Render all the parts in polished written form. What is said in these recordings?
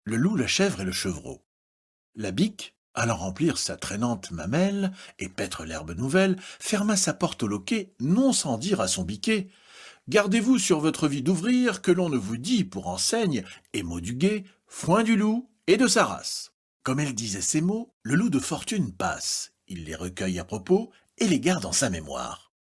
le loup, la chèvre et le chevreau. La bique, allant remplir sa traînante mamelle et paître l'herbe nouvelle, ferma sa porte au loquet, non sans dire à son biquet: Gardez-vous sur votre vie d'ouvrir, que l'on ne vous dit pour enseigne, et mot du guet, foin du loup et de sa race. Comme elle disait ces mots, le loup de fortune passe. Il les recueille à propos et les garde en sa mémoire.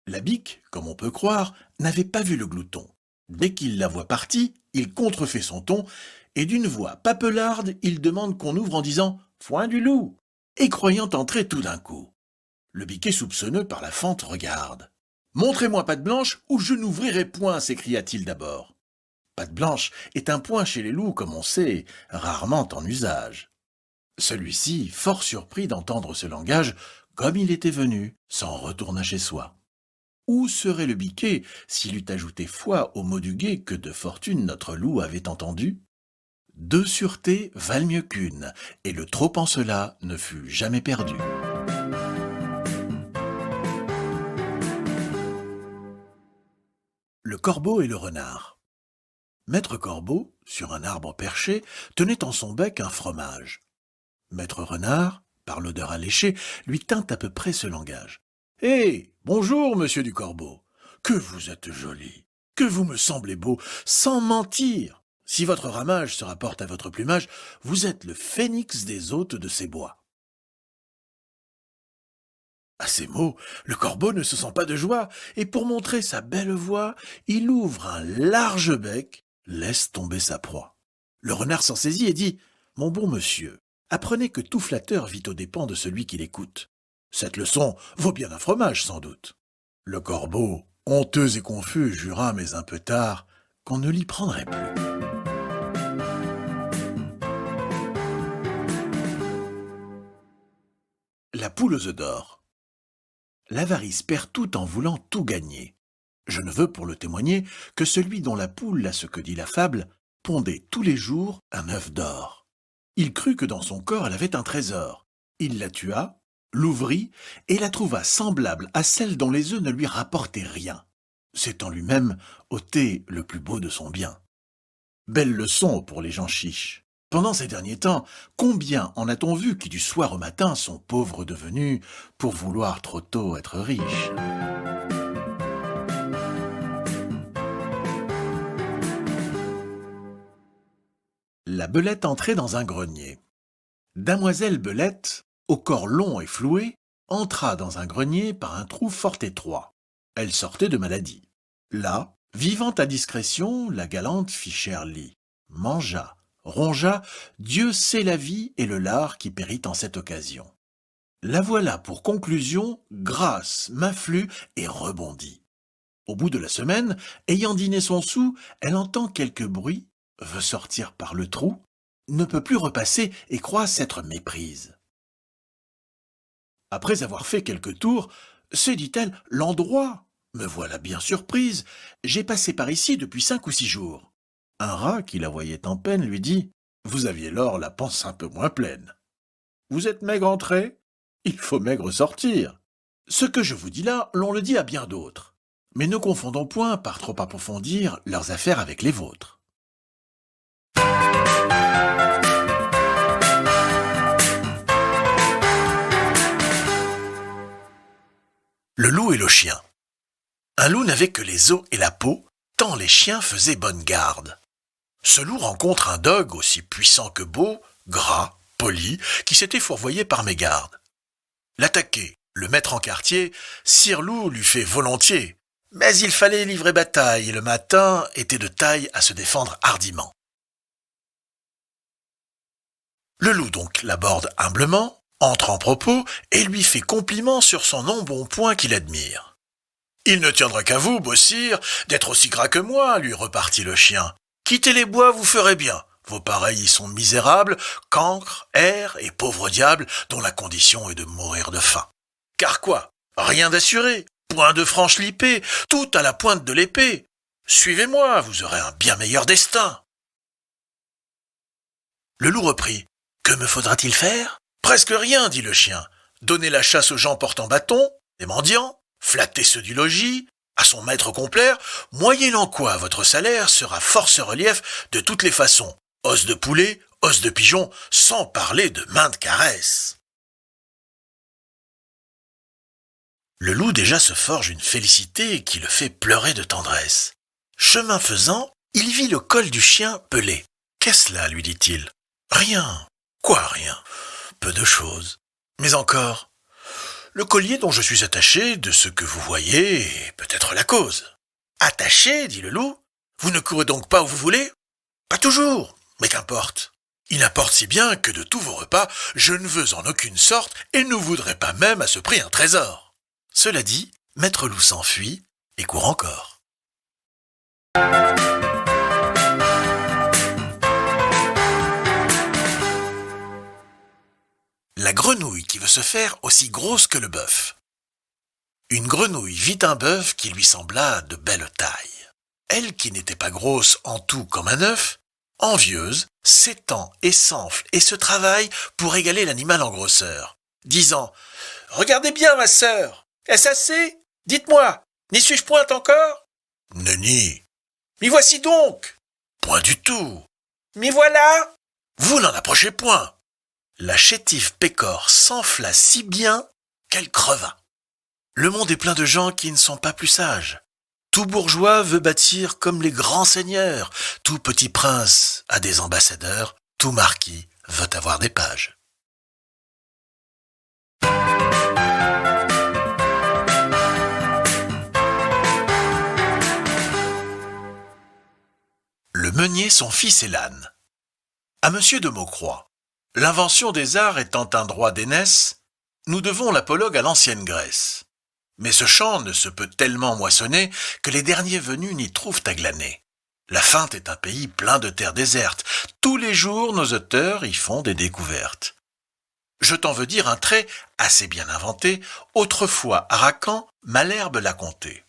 La bique, comme on peut croire, n'avait pas vu le glouton. Dès qu'il la voit partie, il contrefait son ton, et d'une voix papelarde, il demande qu'on ouvre en disant « Foin du loup !» et croyant entrer tout d'un coup. Le biquet soupçonneux par la fente regarde. « Montrez-moi patte blanche, ou je n'ouvrirai point !» s'écria-t-il d'abord. Patte blanche est un point chez les loups, comme on sait, rarement en usage. Celui-ci, fort surpris d'entendre ce langage, comme il était venu, s'en retourna chez soi. Où serait le biquet s'il eût ajouté foi au mot du guet que de fortune notre loup avait entendu? Deux sûretés valent mieux qu'une, et le trop en cela ne fut jamais perdu. Le corbeau et le renard. Maître Corbeau, sur un arbre perché, tenait en son bec un fromage. Maître Renard, par l'odeur alléchée, lui tint à peu près ce langage. « Hé, bonjour, monsieur du Corbeau. Que vous êtes joli, que vous me semblez beau, sans mentir. Si votre ramage se rapporte à votre plumage, vous êtes le phénix des hôtes de ces bois. » À ces mots, le corbeau ne se sent pas de joie, et pour montrer sa belle voix, il ouvre un large bec, laisse tomber sa proie. Le renard s'en saisit et dit « Mon bon monsieur, apprenez que tout flatteur vit aux dépens de celui qui l'écoute. Cette leçon vaut bien un fromage, sans doute. » Le corbeau, honteux et confus, jura, mais un peu tard, qu'on ne l'y prendrait plus. La poule aux œufs d'or. L'avarice perd tout en voulant tout gagner. Je ne veux pour le témoigner que celui dont la poule, à ce que dit la fable, pondait tous les jours un œuf d'or. Il crut que dans son corps elle avait un trésor. Il la tua, l'ouvrit et la trouva semblable à celle dont les œufs ne lui rapportaient rien. C'est en lui-même ôter le plus beau de son bien. Belle leçon pour les gens chiches. Pendant ces derniers temps, combien en a-t-on vu qui du soir au matin sont pauvres devenus pour vouloir trop tôt être riches? La belette entrait dans un grenier. Damoiselle Belette, au corps long et floué, entra dans un grenier par un trou fort étroit. Elle sortait de maladie. Là, vivant à discrétion, la galante fit cher lit, mangea, rongea, Dieu sait la vie et le lard qui périt en cette occasion. La voilà pour conclusion, grasse, m'afflue et rebondit. Au bout de la semaine, ayant dîné son soûl, elle entend quelque bruit, veut sortir par le trou, ne peut plus repasser et croit s'être méprise. Après avoir fait quelques tours, c'est, dit-elle, l'endroit. Me voilà bien surprise, j'ai passé par ici depuis 5 ou 6 jours. Un rat, qui la voyait en peine, lui dit « Vous aviez lors la panse un peu moins pleine. Vous êtes maigre entrée, il faut maigre sortir. Ce que je vous dis là, l'on le dit à bien d'autres. Mais ne confondons point, par trop approfondir, leurs affaires avec les vôtres. » Le loup et le chien. Un loup n'avait que les os et la peau, tant les chiens faisaient bonne garde. Ce loup rencontre un dogue aussi puissant que beau, gras, poli, qui s'était fourvoyé par mégarde. L'attaquer, le mettre en quartier, sire loup lui fait volontiers, mais il fallait livrer bataille et le matin était de taille à se défendre hardiment. Le loup donc l'aborde humblement, entre en propos et lui fait compliment sur son embonpoint qu'il admire. « Il ne tiendra qu'à vous, beau sire, d'être aussi gras que moi, lui repartit le chien. Quittez les bois, vous ferez bien. Vos pareils y sont misérables, cancres, hères et pauvres diables dont la condition est de mourir de faim. Car quoi? Rien d'assuré, point de franche lipée, tout à la pointe de l'épée. Suivez-moi, vous aurez un bien meilleur destin. » Le loup reprit. « Que me faudra-t-il faire? »« Presque rien, dit le chien. Donner la chasse aux gens portant bâton, des mendiants, flatter ceux du logis, à son maître complaire, moyennant quoi votre salaire sera force relief de toutes les façons. Os de poulet, os de pigeon, sans parler de maintes caresses. Le loup déjà se forge une félicité qui le fait pleurer de tendresse. Chemin faisant, il vit le col du chien pelé. « Qu'est-ce là ?» lui dit-il. « Rien. »« Quoi rien ? Peu de choses. Mais encore, le collier dont je suis attaché, de ce que vous voyez, est peut-être la cause. »« Attaché ?» dit le loup. « Vous ne courez donc pas où vous voulez ?»« Pas toujours, mais qu'importe. Il importe si bien que de tous vos repas, je ne veux en aucune sorte et ne voudrais pas même à ce prix un trésor. » Cela dit, Maître Loup s'enfuit et court encore. La grenouille qui veut se faire aussi grosse que le bœuf. Une grenouille vit un bœuf qui lui sembla de belle taille. Elle, qui n'était pas grosse en tout comme un œuf, envieuse, s'étend et s'enfle et se travaille pour égaler l'animal en grosseur, disant « Regardez bien, ma sœur, est-ce assez ? Dites-moi, n'y suis-je point encore ?»« Nenni. »« M'y voici donc !»« Point du tout. »« M'y voilà !»« Vous n'en approchez point. » La chétive pécore s'enfla si bien qu'elle creva. Le monde est plein de gens qui ne sont pas plus sages. Tout bourgeois veut bâtir comme les grands seigneurs. Tout petit prince a des ambassadeurs. Tout marquis veut avoir des pages. Le meunier, son fils et l'âne. À monsieur de Maucroix. L'invention des arts étant un droit d'aînesse, nous devons l'apologue à l'ancienne Grèce. Mais ce champ ne se peut tellement moissonner que les derniers venus n'y trouvent à glaner. La Feinte est un pays plein de terres désertes. Tous les jours, nos auteurs y font des découvertes. Je t'en veux dire un trait assez bien inventé. Autrefois, à Racan, Malherbe l'a conté.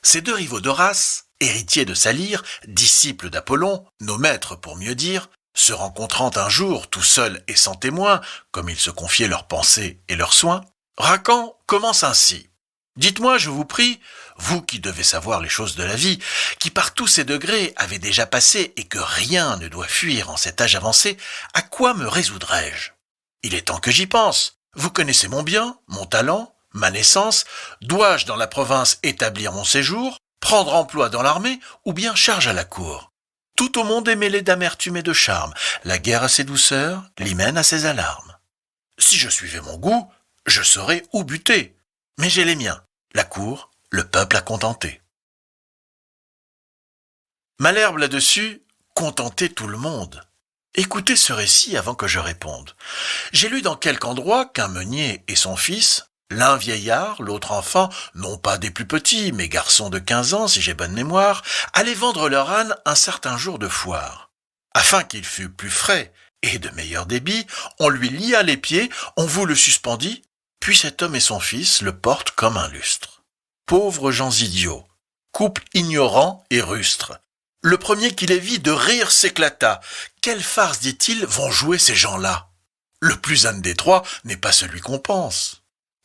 Ces deux rivaux d'Horace, héritiers de sa lyre, disciples d'Apollon, nos maîtres pour mieux dire, se rencontrant un jour tout seuls et sans témoin, comme ils se confiaient leurs pensées et leurs soins, Racan commence ainsi. Dites-moi, je vous prie, vous qui devez savoir les choses de la vie, qui par tous ces degrés avez déjà passé et que rien ne doit fuir en cet âge avancé, à quoi me résoudrais-je ? Il est temps que j'y pense. Vous connaissez mon bien, mon talent, ma naissance. Dois-je dans la province établir mon séjour, prendre emploi dans l'armée ou bien charge à la cour ? Tout au monde est mêlé d'amertume et de charme. La guerre a ses douceurs, l'hymen a ses alarmes. Si je suivais mon goût, je saurais où buter. Mais j'ai les miens, la cour, le peuple à contenter. Malherbe là-dessus, contenter tout le monde. Écoutez ce récit avant que je réponde. J'ai lu dans quelque endroit qu'un meunier et son fils, l'un vieillard, l'autre enfant, non pas des plus petits, mais garçons de 15 ans, si j'ai bonne mémoire, allaient vendre leur âne un certain jour de foire. Afin qu'il fût plus frais et de meilleur débit, on lui lia les pieds, on vous le suspendit, puis cet homme et son fils le portent comme un lustre. Pauvres gens idiots, couple ignorant et rustre. Le premier qui les vit de rire s'éclata. Quelle farce, dit-il, vont jouer ces gens-là ? Le plus âne des trois n'est pas celui qu'on pense.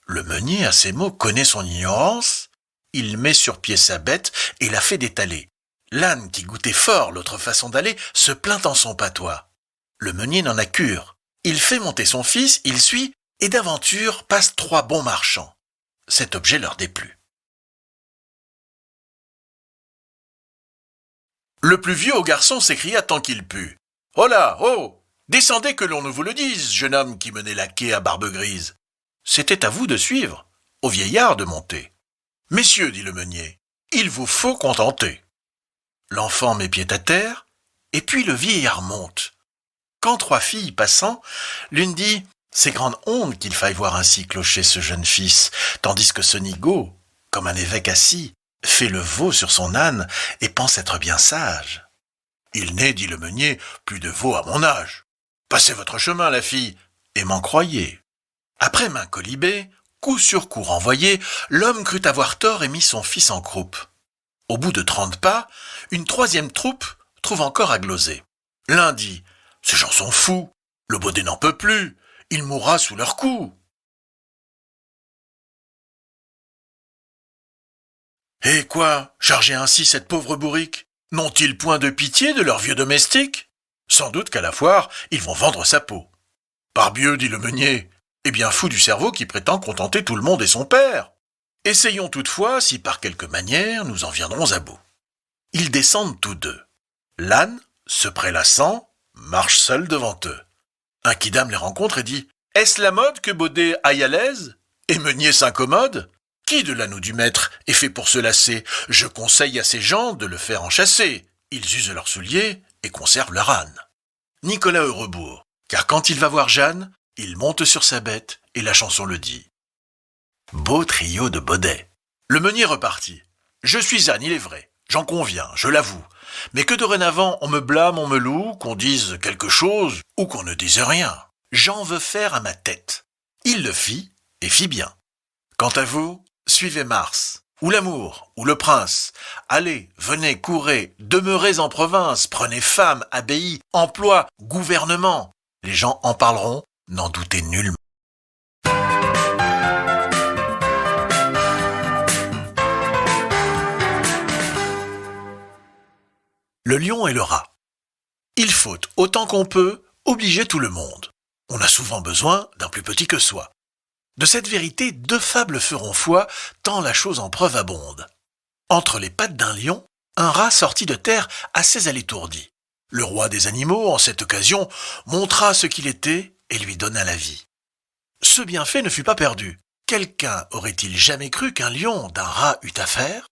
Le meunier, à ces mots, connaît son ignorance. Il met sur pied sa bête et la fait détaler. L'âne, qui goûtait fort l'autre façon d'aller, se plaint en son patois. Le meunier n'en a cure. Il fait monter son fils, il suit, et d'aventure passent 3 bons marchands. Cet objet leur déplut. Le plus vieux au garçon s'écria tant qu'il put. « Oh là, oh ! Descendez que l'on ne vous le dise, jeune homme qui menait la quai à barbe grise. » C'était à vous de suivre, au vieillard de monter. « Messieurs, dit le meunier, il vous faut contenter. » L'enfant met pied à terre, et puis le vieillard monte. Quand 3 filles passant, l'une dit « C'est grande honte qu'il faille voir ainsi clocher ce jeune fils, tandis que ce nigaud, comme un évêque assis, fait le veau sur son âne et pense être bien sage. »« Il n'est, dit le meunier, plus de veau à mon âge. Passez votre chemin, la fille, et m'en croyez. » Après main colibée, coup sur coup renvoyé, l'homme crut avoir tort et mit son fils en croupe. Au bout de 30 pas, une 3e troupe trouve encore à gloser. L'un dit « Ces gens sont fous, le baudet n'en peut plus, il mourra sous leurs coups. Eh quoi, charger ainsi cette pauvre bourrique? N'ont-ils point de pitié de leur vieux domestique? Sans doute qu'à la foire, ils vont vendre sa peau. Parbieu, dit le meunier, est bien fou du cerveau qui prétend contenter tout le monde et son père. Essayons toutefois si par quelque manière nous en viendrons à bout. Ils descendent tous deux. L'âne, se prélassant, marche seul devant eux. Un quidam les rencontre et dit « Est-ce la mode que Baudet aille à l'aise? Et meunier s'incommode? Qui de l'âne ou du maître est fait pour se lasser? Je conseille à ces gens de le faire enchasser. Ils usent leurs souliers et conservent leur âne. » Nicolas au rebours, car quand il va voir Jeanne, il monte sur sa bête et la chanson le dit. Beau trio de Baudet. Le meunier repartit. Je suis âne, il est vrai, j'en conviens, je l'avoue. Mais que dorénavant on me blâme, on me loue, qu'on dise quelque chose ou qu'on ne dise rien. J'en veux faire à ma tête. Il le fit et fit bien. Quant à vous, suivez Mars, ou l'amour, ou le prince. Allez, venez, courez, demeurez en province, prenez femme, abbaye, emploi, gouvernement. Les gens en parleront, n'en doutez nullement. Le lion et le rat. Il faut, autant qu'on peut, obliger tout le monde. On a souvent besoin d'un plus petit que soi. De cette vérité, 2 fables feront foi, tant la chose en preuve abonde. Entre les pattes d'un lion, un rat sortit de terre assez à l'étourdi. Le roi des animaux, en cette occasion, montra ce qu'il était et lui donna la vie. Ce bienfait ne fut pas perdu. Quelqu'un aurait-il jamais cru qu'un lion d'un rat eût affaire?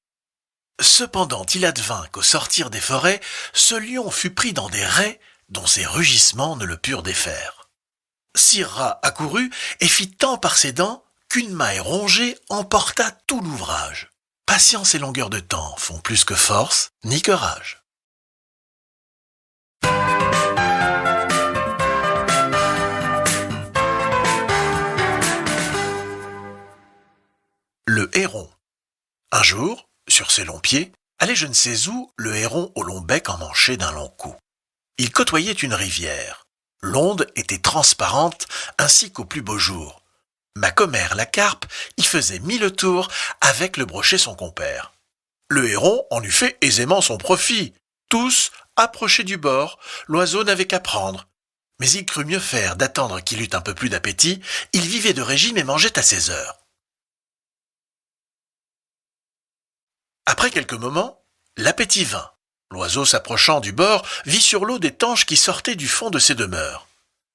Cependant, il advint qu'au sortir des forêts, ce lion fut pris dans des rets dont ses rugissements ne le purent défaire. Sire Rat accourut et fit tant par ses dents qu'une maille rongée emporta tout l'ouvrage. Patience et longueur de temps font plus que force ni que rage. Le héron. Un jour, sur ses longs pieds, allait je ne sais où le héron au long bec emmanché d'un long cou. Il côtoyait une rivière. L'onde était transparente ainsi qu'au plus beau jour. Ma commère, la carpe, y faisait 1000 tours avec le brochet son compère. Le héron en eût fait aisément son profit. Tous approchaient du bord, l'oiseau n'avait qu'à prendre. Mais il crut mieux faire d'attendre qu'il eût un peu plus d'appétit, il vivait de régime et mangeait à ses heures. Après quelques moments, l'appétit vint. L'oiseau s'approchant du bord vit sur l'eau des tanches qui sortaient du fond de ses demeures.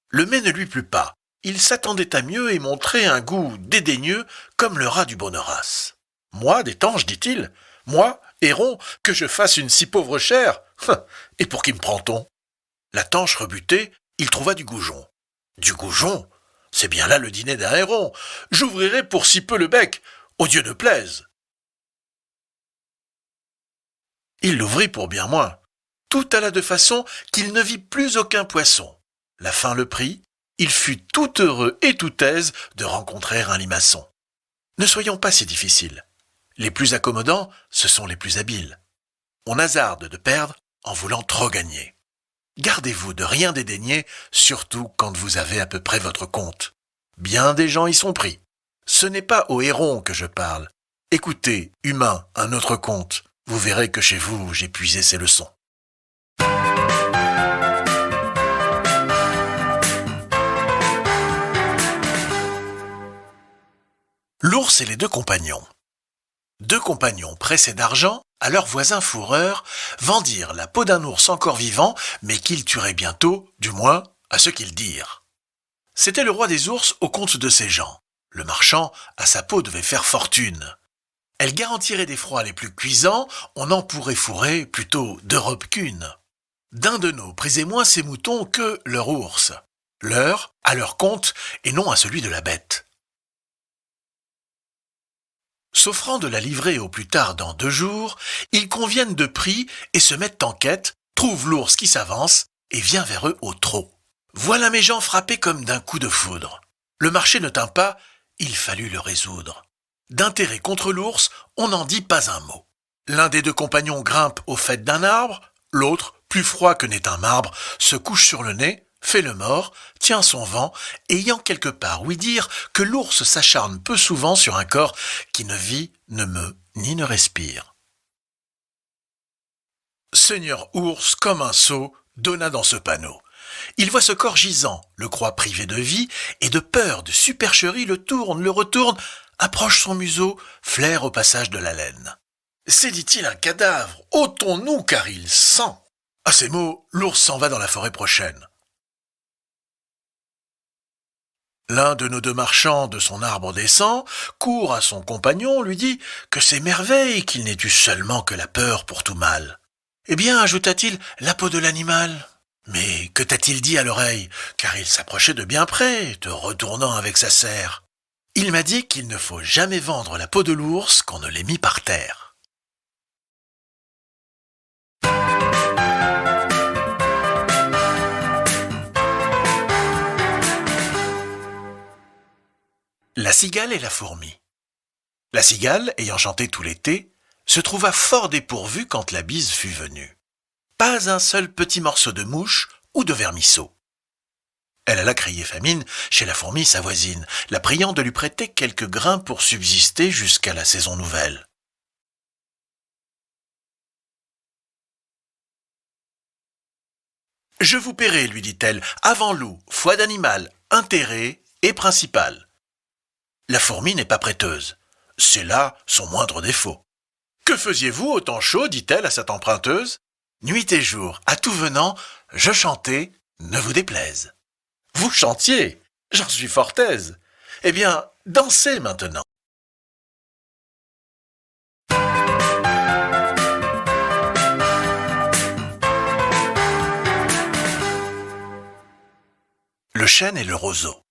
Le mets ne lui plut pas. Il s'attendait à mieux et montrait un goût dédaigneux comme le rat du bon Horace. « Moi, des tanches, dit-il, moi, héron, que je fasse une si pauvre chair? Et pour qui me prend-on » La tanche rebutée, il trouva du goujon. « Du goujon? C'est bien là le dîner d'un héron. J'ouvrirai pour si peu le bec, au Dieu ne plaise. » Il l'ouvrit pour bien moins. Tout alla de façon qu'il ne vit plus aucun poisson. La faim le prit, il fut tout heureux et tout aise de rencontrer un limaçon. Ne soyons pas si difficiles. Les plus accommodants, ce sont les plus habiles. On hasarde de perdre en voulant trop gagner. Gardez-vous de rien dédaigner, surtout quand vous avez à peu près votre compte. Bien des gens y sont pris. Ce n'est pas au héron que je parle. Écoutez, humain, un autre conte. Vous verrez que chez vous, j'ai puisé ces leçons. L'ours et les 2 compagnons. 2 compagnons pressés d'argent, à leurs voisins fourreurs, vendirent la peau d'un ours encore vivant, mais qu'ils tueraient bientôt, du moins, à ce qu'ils dirent. C'était le roi des ours au compte de ses gens. Le marchand, à sa peau, devait faire fortune. Elle garantirait des froids les plus cuisants, on en pourrait fourrer plutôt 2 robes qu'une. D'un de nos prisait moins ses moutons que leur ours. Leur, à leur compte, et non à celui de la bête. S'offrant de la livrer au plus tard dans 2 jours, ils conviennent de prix et se mettent en quête, trouvent l'ours qui s'avance et vient vers eux au trot. Voilà mes gens frappés comme d'un coup de foudre. Le marché ne tint pas, il fallut le résoudre. D'intérêt contre l'ours, on n'en dit pas un mot. L'un des 2 compagnons grimpe au faîte d'un arbre, l'autre, plus froid que n'est un marbre, se couche sur le nez, fait le mort, tient son vent, ayant quelque part ouï dire que l'ours s'acharne peu souvent sur un corps qui ne vit, ne meut, ni ne respire. Seigneur Ours, comme un sot, donna dans ce panneau. Il voit ce corps gisant, le croit privé de vie, et de peur, de supercherie, le tourne, le retourne, approche son museau, flaire au passage de la laine. C'est, dit-il, un cadavre, ôtons-nous car il sent. À ces mots, l'ours s'en va dans la forêt prochaine. L'un de nos deux marchands de son arbre descend, court à son compagnon, lui dit que c'est merveille qu'il n'ait eu seulement que la peur pour tout mal. Eh bien, ajouta-t-il, la peau de l'animal. Mais que t'a-t-il dit à l'oreille, car il s'approchait de bien près, te retournant avec sa serre. Il m'a dit qu'il ne faut jamais vendre la peau de l'ours qu'on ne l'ait mis par terre. La cigale et la fourmi. La cigale, ayant chanté tout l'été, se trouva fort dépourvue quand la bise fut venue. Pas un seul petit morceau de mouche ou de vermisseau. Elle alla crier famine chez la fourmi sa voisine, la priant de lui prêter quelques grains pour subsister jusqu'à la saison nouvelle. « Je vous paierai, lui dit-elle, avant loup, foi d'animal, intérêt et principal. » La fourmi n'est pas prêteuse. C'est là son moindre défaut. « Que faisiez-vous au temps chaud, dit-elle à cette emprunteuse. Nuit et jour, à tout venant, je chantais, ne vous déplaise. » Vous chantiez, j'en suis fort aise. Eh bien, dansez maintenant. Le chêne et le roseau.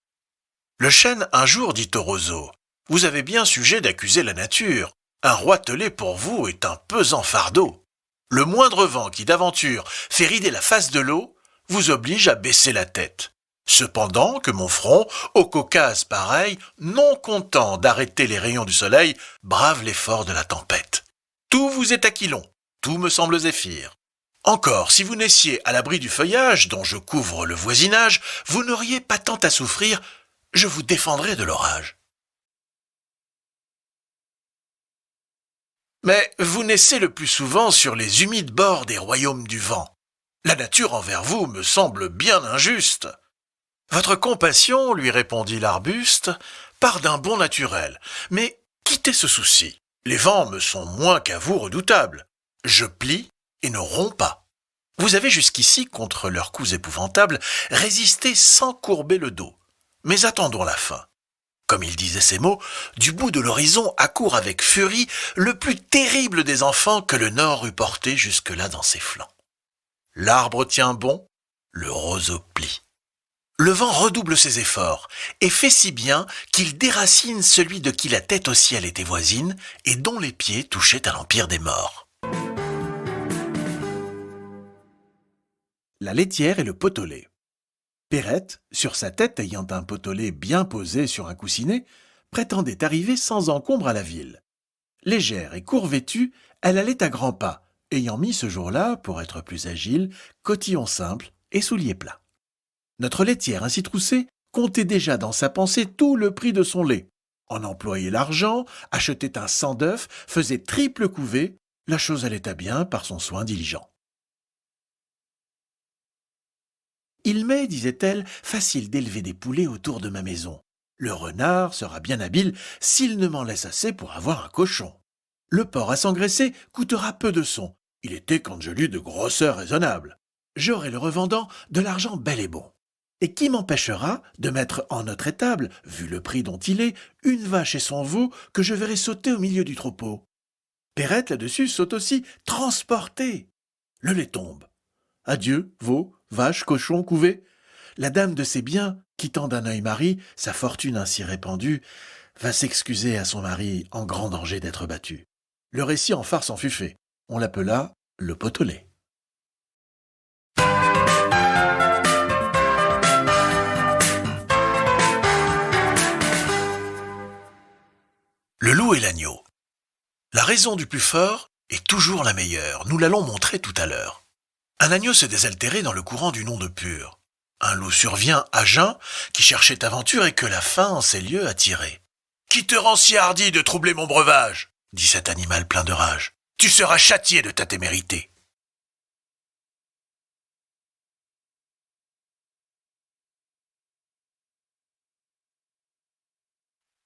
Le chêne un jour dit au roseau, « Vous avez bien sujet d'accuser la nature. Un roitelet pour vous est un pesant fardeau. Le moindre vent qui d'aventure fait rider la face de l'eau vous oblige à baisser la tête. Cependant que mon front, au Caucase pareil, non content d'arrêter les rayons du soleil, brave l'effort de la tempête. Tout vous est aquilon, tout me semble zéphyr. Encore, si vous naissiez à l'abri du feuillage dont je couvre le voisinage, vous n'auriez pas tant à souffrir, je vous défendrai de l'orage. Mais vous naissez le plus souvent sur les humides bords des royaumes du vent. La nature envers vous me semble bien injuste. Votre compassion, lui répondit l'arbuste, part d'un bon naturel. Mais quittez ce souci. Les vents me sont moins qu'à vous redoutables. Je plie et ne romps pas. Vous avez jusqu'ici, contre leurs coups épouvantables, résisté sans courber le dos. Mais attendons la fin. Comme il disait ces mots, du bout de l'horizon accourt avec furie le plus terrible des enfants que le Nord eût porté jusque-là dans ses flancs. L'arbre tient bon, le roseau plie. Le vent redouble ses efforts et fait si bien qu'il déracine celui de qui la tête au ciel était voisine et dont les pieds touchaient à l'empire des morts. La laitière et le pot-au-lait. Perrette, sur sa tête ayant un pot-au-lait bien posé sur un coussinet, prétendait arriver sans encombre à la ville. Légère et court vêtue, elle allait à grands pas, ayant mis ce jour-là, pour être plus agile, cotillon simple et souliers plats. Notre laitière ainsi troussée comptait déjà dans sa pensée tout le prix de son lait. En employait l'argent, achetait un 100 d'œufs, faisait triple couvée, la chose allait à bien par son soin diligent. Il m'est, disait-elle, facile d'élever des poulets autour de ma maison. Le renard sera bien habile s'il ne m'en laisse assez pour avoir un cochon. Le porc à s'engraisser coûtera peu de son. Il était quand je l'eus de grosseur raisonnable. J'aurai le revendant de l'argent bel et bon. Et qui m'empêchera de mettre en notre étable, vu le prix dont il est, une vache et son veau que je verrai sauter au milieu du troupeau. Perrette, là-dessus, saute aussi, transportée. Le lait tombe. Adieu, veau, vache, cochon, couvée. La dame de ses biens, quittant d'un œil Marie, sa fortune ainsi répandue, va s'excuser à son mari en grand danger d'être battu. Le récit en farce en fut fait. On l'appela le pot-au-lait. Le loup et l'agneau. La raison du plus fort est toujours la meilleure. Nous l'allons montrer tout à l'heure. Un agneau se désaltérait dans le courant d'une onde pure. Un loup survient à jeun, qui cherchait aventure et que la faim en ces lieux a tiré. « Qui te rend si hardi de troubler mon breuvage ?» dit cet animal plein de rage. « Tu seras châtié de ta témérité. »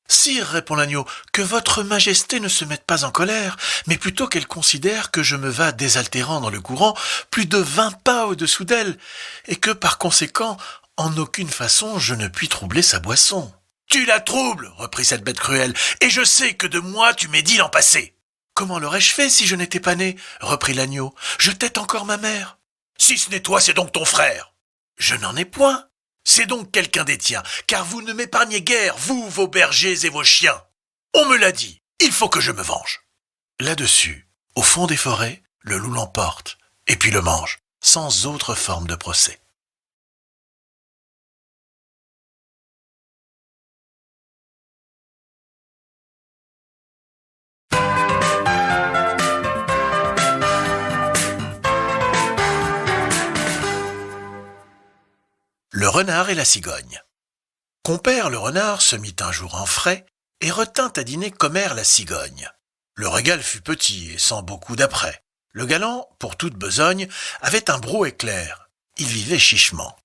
Sire, répond l'agneau, que votre majesté ne se mette pas en colère, mais plutôt qu'elle considère que je me vas désaltérant dans le courant plus de 20 pas au-dessous d'elle, et que par conséquent, en aucune façon je ne puis troubler sa boisson. Tu la troubles, reprit cette bête cruelle, et je sais que de moi tu médis l'an passé. Comment l'aurais-je fait si je n'étais pas né, reprit l'agneau. Je tette encore ma mère. Si ce n'est toi, c'est donc ton frère. Je n'en ai point. C'est donc quelqu'un des tiens, car vous ne m'épargnez guère, vous, vos bergers et vos chiens. On me l'a dit, il faut que je me venge. Là-dessus, au fond des forêts, le loup l'emporte, et puis le mange, sans autre forme de procès. Le renard et la cigogne. Compère le renard se mit un jour en frais et retint à dîner commère la cigogne. Le régal fut petit et sans beaucoup d'apprêt. Le galant, pour toute besogne, avait un brouet clair. Il vivait chichement.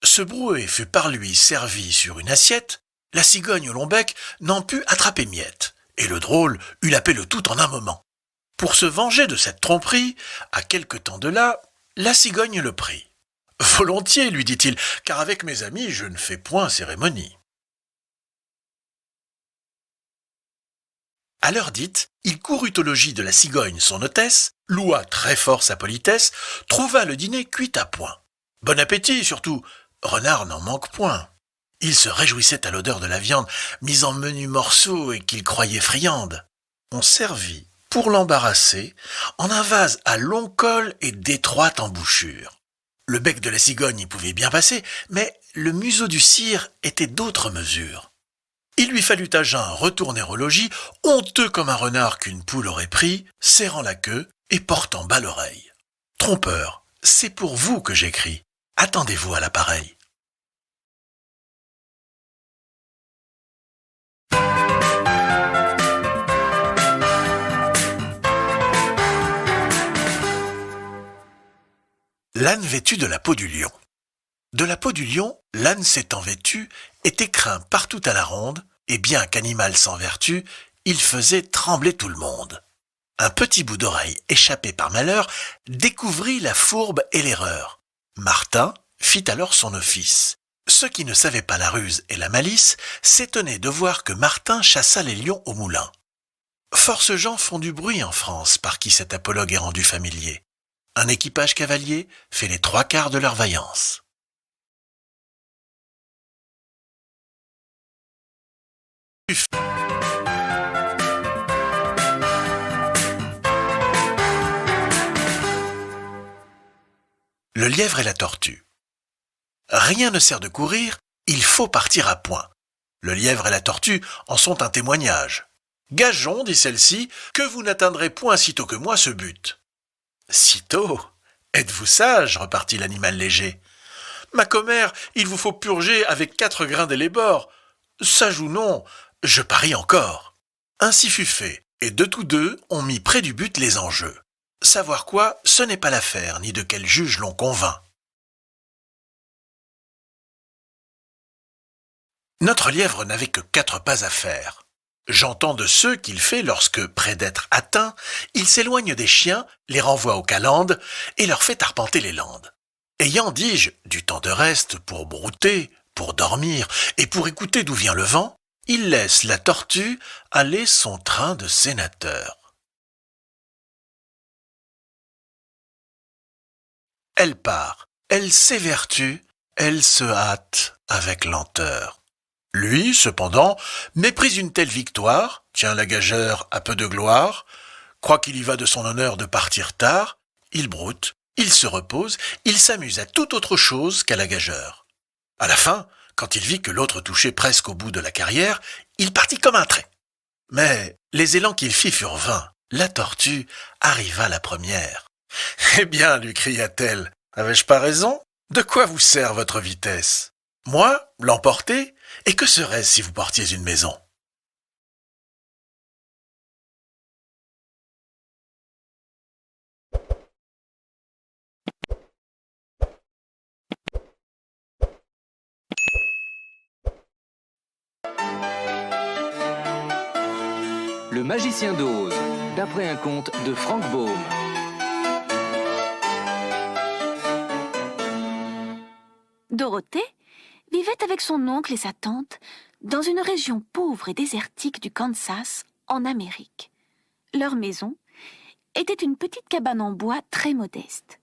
Ce brouet fut par lui servi sur une assiette. La cigogne au long bec n'en put attraper miette, et le drôle eut la paix le tout en un moment. Pour se venger de cette tromperie, à quelque temps de là, la cigogne le prit. Volontiers, lui dit-il, car avec mes amis je ne fais point cérémonie. À l'heure dite, il courut au logis de la cigogne son hôtesse, loua très fort sa politesse, trouva le dîner cuit à point. Bon appétit surtout, renard n'en manque point. Il se réjouissait à l'odeur de la viande, mise en menus morceaux et qu'il croyait friande. On servit, pour l'embarrasser, en un vase à long col et d'étroite embouchure. Le bec de la cigogne y pouvait bien passer, mais le museau du cire était d'autre mesure. Il lui fallut à jeun retourner au logis, honteux comme un renard qu'une poule aurait pris, serrant la queue et portant bas l'oreille. Trompeur, c'est pour vous que j'écris. Attendez-vous à l'appareil. L'âne vêtu de la peau du lion. De la peau du lion, l'âne s'étant vêtu, était craint partout à la ronde, et bien qu'animal sans vertu, il faisait trembler tout le monde. Un petit bout d'oreille échappé par malheur découvrit la fourbe et l'erreur. Martin fit alors son office. Ceux qui ne savaient pas la ruse et la malice s'étonnaient de voir que Martin chassa les lions au moulin. Force gens font du bruit en France par qui cet apologue est rendu familier. Un équipage cavalier fait les 3/4 de leur vaillance. Le lièvre et la tortue. Rien ne sert de courir, il faut partir à point. Le lièvre et la tortue en sont un témoignage. Gageons, dit celle-ci, que vous n'atteindrez point sitôt que moi ce but. Sitôt? Êtes-vous sage, repartit l'animal léger. Ma commère, il vous faut purger avec 4 grains d'élébore. Sage ou non, je parie encore. Ainsi fut fait, et de tous deux, on mit près du but les enjeux. Savoir quoi, ce n'est pas l'affaire, ni de quel juge l'on convainc. Notre lièvre n'avait que 4 pas à faire. J'entends de ceux qu'il fait lorsque, près d'être atteint, il s'éloigne des chiens, les renvoie aux calendes et leur fait arpenter les landes. Ayant, dis-je, du temps de reste pour brouter, pour dormir et pour écouter d'où vient le vent, il laisse la tortue aller son train de sénateur. Elle part, elle s'évertue, elle se hâte avec lenteur. Lui, cependant, méprise une telle victoire, tient la gageure à peu de gloire, croit qu'il y va de son honneur de partir tard, il broute, il se repose, il s'amuse à toute autre chose qu'à la gageure. À la fin, quand il vit que l'autre touchait presque au bout de la carrière, il partit comme un trait. Mais les élans qu'il fit furent vains. La tortue arriva la première. « Eh bien, lui cria-t-elle, avais-je pas raison ? De quoi vous sert votre vitesse? Moi, l'emporter? Et que serait-ce si vous portiez une maison? Le magicien d'Oz, d'après un conte de Frank Baum. Dorothée vivait avec son oncle et sa tante dans une région pauvre et désertique du Kansas, en Amérique. Leur maison était une petite cabane en bois très modeste.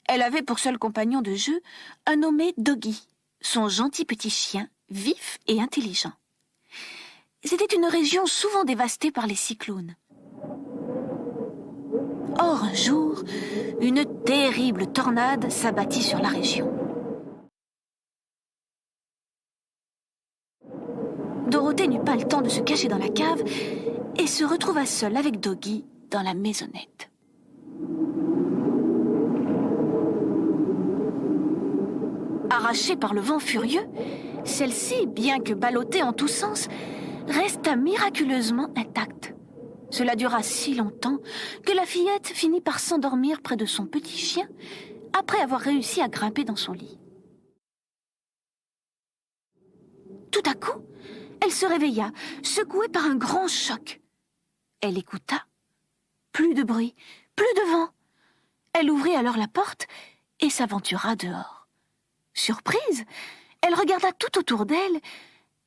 Elle avait pour seul compagnon de jeu un nommé Doggy, son gentil petit chien, vif et intelligent. C'était une région souvent dévastée par les cyclones. Or, un jour, une terrible tornade s'abattit sur la région. Dorothée n'eut pas le temps de se cacher dans la cave et se retrouva seule avec Doggy dans la maisonnette. Arrachée par le vent furieux, celle-ci, bien que ballottée en tous sens, resta miraculeusement intacte. Cela dura si longtemps que la fillette finit par s'endormir près de son petit chien après avoir réussi à grimper dans son lit. Tout à coup, elle se réveilla, secouée par un grand choc. Elle écouta. Plus de bruit, plus de vent. Elle ouvrit alors la porte et s'aventura dehors. Surprise, elle regarda tout autour d'elle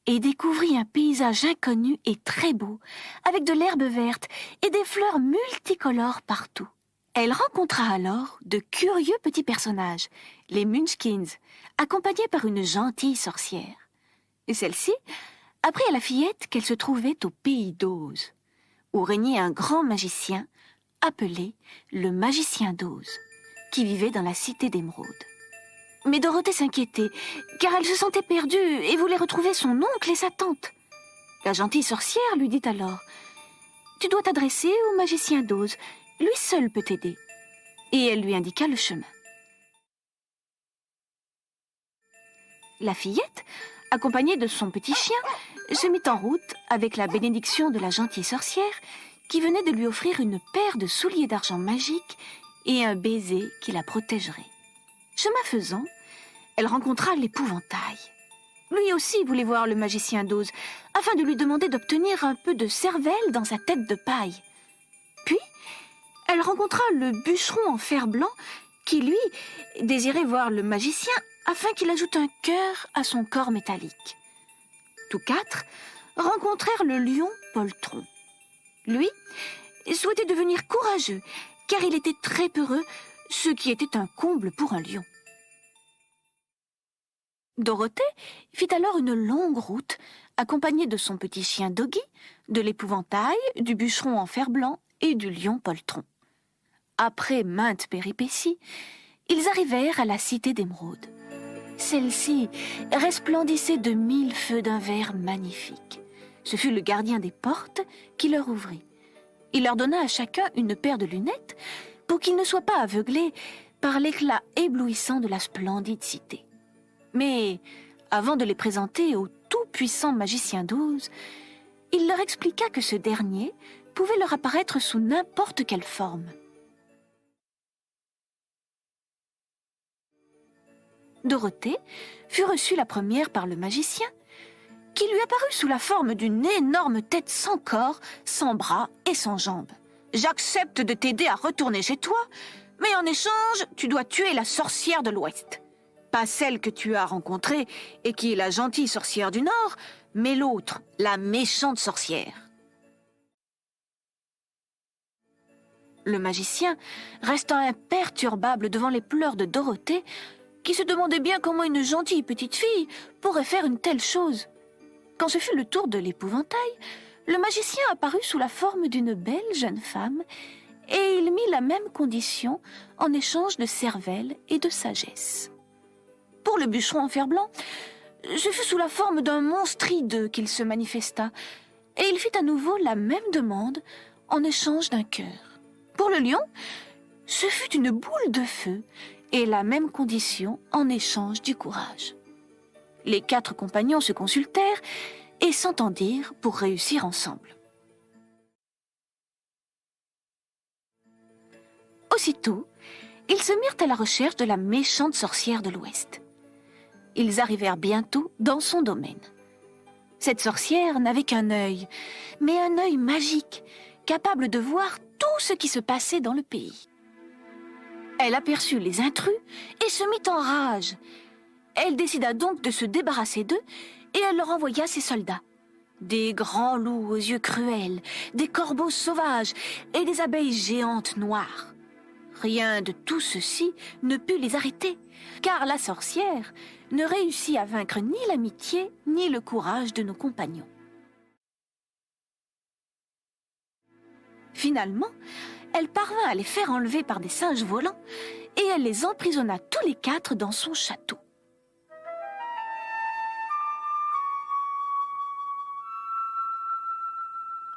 et découvrit un paysage inconnu et très beau, avec de l'herbe verte et des fleurs multicolores partout. Elle rencontra alors de curieux petits personnages, les Munchkins, accompagnés par une gentille sorcière. Et celle-ci apprit à la fillette qu'elle se trouvait au pays d'Oz, où régnait un grand magicien appelé le magicien d'Oz, qui vivait dans la cité d'Émeraude. Mais Dorothée s'inquiétait, car elle se sentait perdue et voulait retrouver son oncle et sa tante. La gentille sorcière lui dit alors « Tu dois t'adresser au magicien d'Oz, lui seul peut t'aider. » Et elle lui indiqua le chemin. La fillette, accompagnée de son petit chien, se mit en route avec la bénédiction de la gentille sorcière qui venait de lui offrir une paire de souliers d'argent magiques et un baiser qui la protégerait. Chemin faisant, elle rencontra l'épouvantail. Lui aussi voulait voir le magicien d'Oz, afin de lui demander d'obtenir un peu de cervelle dans sa tête de paille. Puis, elle rencontra le bûcheron en fer blanc, qui, lui, désirait voir le magicien afin qu'il ajoute un cœur à son corps métallique. Tous quatre rencontrèrent le lion poltron. Lui souhaitait devenir courageux, car il était très peureux, ce qui était un comble pour un lion. Dorothée fit alors une longue route, accompagnée de son petit chien Doggy, de l'épouvantail, du bûcheron en fer blanc et du lion poltron. Après maintes péripéties, ils arrivèrent à la cité d'Émeraude. Celle-ci resplendissait de 1000 feux d'un vert magnifique. Ce fut le gardien des portes qui leur ouvrit. Il leur donna à chacun une paire de lunettes pour qu'ils ne soient pas aveuglés par l'éclat éblouissant de la splendide cité. Mais avant de les présenter au tout-puissant magicien d'Oz, il leur expliqua que ce dernier pouvait leur apparaître sous n'importe quelle forme. Dorothée fut reçue la première par le magicien, qui lui apparut sous la forme d'une énorme tête sans corps, sans bras et sans jambes. « J'accepte de t'aider à retourner chez toi, mais en échange, tu dois tuer la sorcière de l'Ouest. Pas celle que tu as rencontrée et qui est la gentille sorcière du Nord, mais l'autre, la méchante sorcière. » Le magicien resta imperturbable devant les pleurs de Dorothée, qui se demandait bien comment une gentille petite fille pourrait faire une telle chose. Quand ce fut le tour de l'épouvantail, le magicien apparut sous la forme d'une belle jeune femme et il mit la même condition en échange de cervelle et de sagesse. Pour le bûcheron en fer blanc, ce fut sous la forme d'un monstre hideux qu'il se manifesta et il fit à nouveau la même demande en échange d'un cœur. Pour le lion, ce fut une boule de feu et la même condition en échange du courage. Les 4 compagnons se consultèrent et s'entendirent pour réussir ensemble. Aussitôt, ils se mirent à la recherche de la méchante sorcière de l'Ouest. Ils arrivèrent bientôt dans son domaine. Cette sorcière n'avait qu'un œil, mais un œil magique, capable de voir tout ce qui se passait dans le pays. Elle aperçut les intrus et se mit en rage. Elle décida donc de se débarrasser d'eux et elle leur envoya ses soldats. Des grands loups aux yeux cruels, des corbeaux sauvages et des abeilles géantes noires. Rien de tout ceci ne put les arrêter, car la sorcière ne réussit à vaincre ni l'amitié ni le courage de nos compagnons. Finalement, elle parvint à les faire enlever par des singes volants et elle les emprisonna tous les 4 dans son château.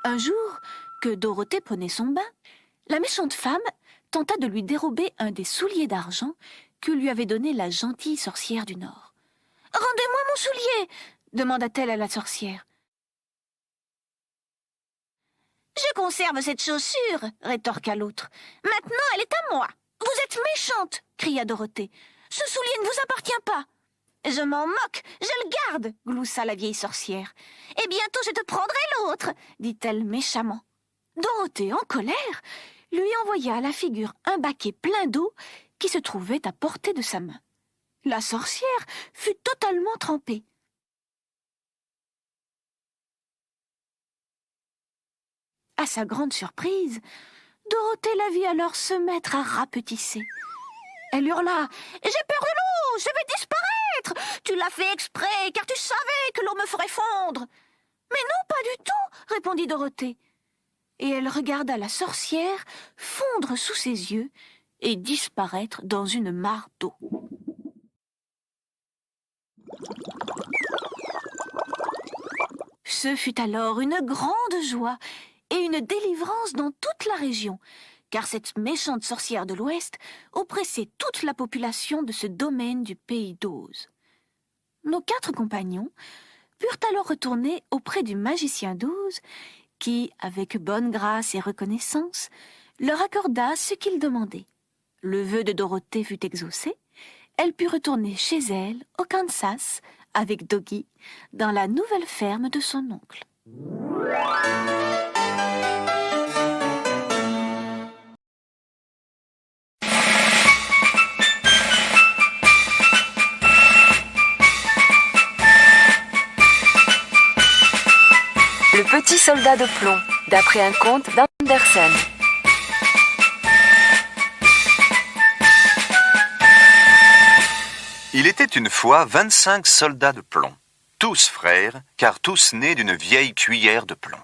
Un jour, que Dorothée prenait son bain, la méchante femme tenta de lui dérober un des souliers d'argent que lui avait donné la gentille sorcière du Nord. « Rendez-moi mon soulier !» demanda-t-elle à la sorcière. « Je conserve cette chaussure !» rétorqua l'autre. « Maintenant, elle est à moi !»« Vous êtes méchante !» cria Dorothée. « Ce soulier ne vous appartient pas !»« Je m'en moque, je le garde !» gloussa la vieille sorcière. « Et bientôt je te prendrai l'autre !» dit-elle méchamment. Dorothée, en colère, lui envoya à la figure un baquet plein d'eau qui se trouvait à portée de sa main. La sorcière fut totalement trempée. À sa grande surprise, Dorothée la vit alors se mettre à rapetisser. Elle hurla « J'ai peur de l'eau, je vais disparaître! Tu l'as fait exprès, car tu savais que l'eau me ferait fondre !»« Mais non, pas du tout !» répondit Dorothée. Et elle regarda la sorcière fondre sous ses yeux et disparaître dans une mare d'eau. Ce fut alors une grande joie et une délivrance dans toute la région, car cette méchante sorcière de l'Ouest oppressait toute la population de ce domaine du pays d'Oz. Nos 4 compagnons purent alors retourner auprès du magicien d'Oz, qui, avec bonne grâce et reconnaissance, leur accorda ce qu'ils demandaient. Le vœu de Dorothée fut exaucé, elle put retourner chez elle, au Kansas, avec Doggy, dans la nouvelle ferme de son oncle. Le petit soldat de plomb, d'après un conte d'Andersen. Il était une fois 25 soldats de plomb, tous frères, car tous nés d'une vieille cuillère de plomb.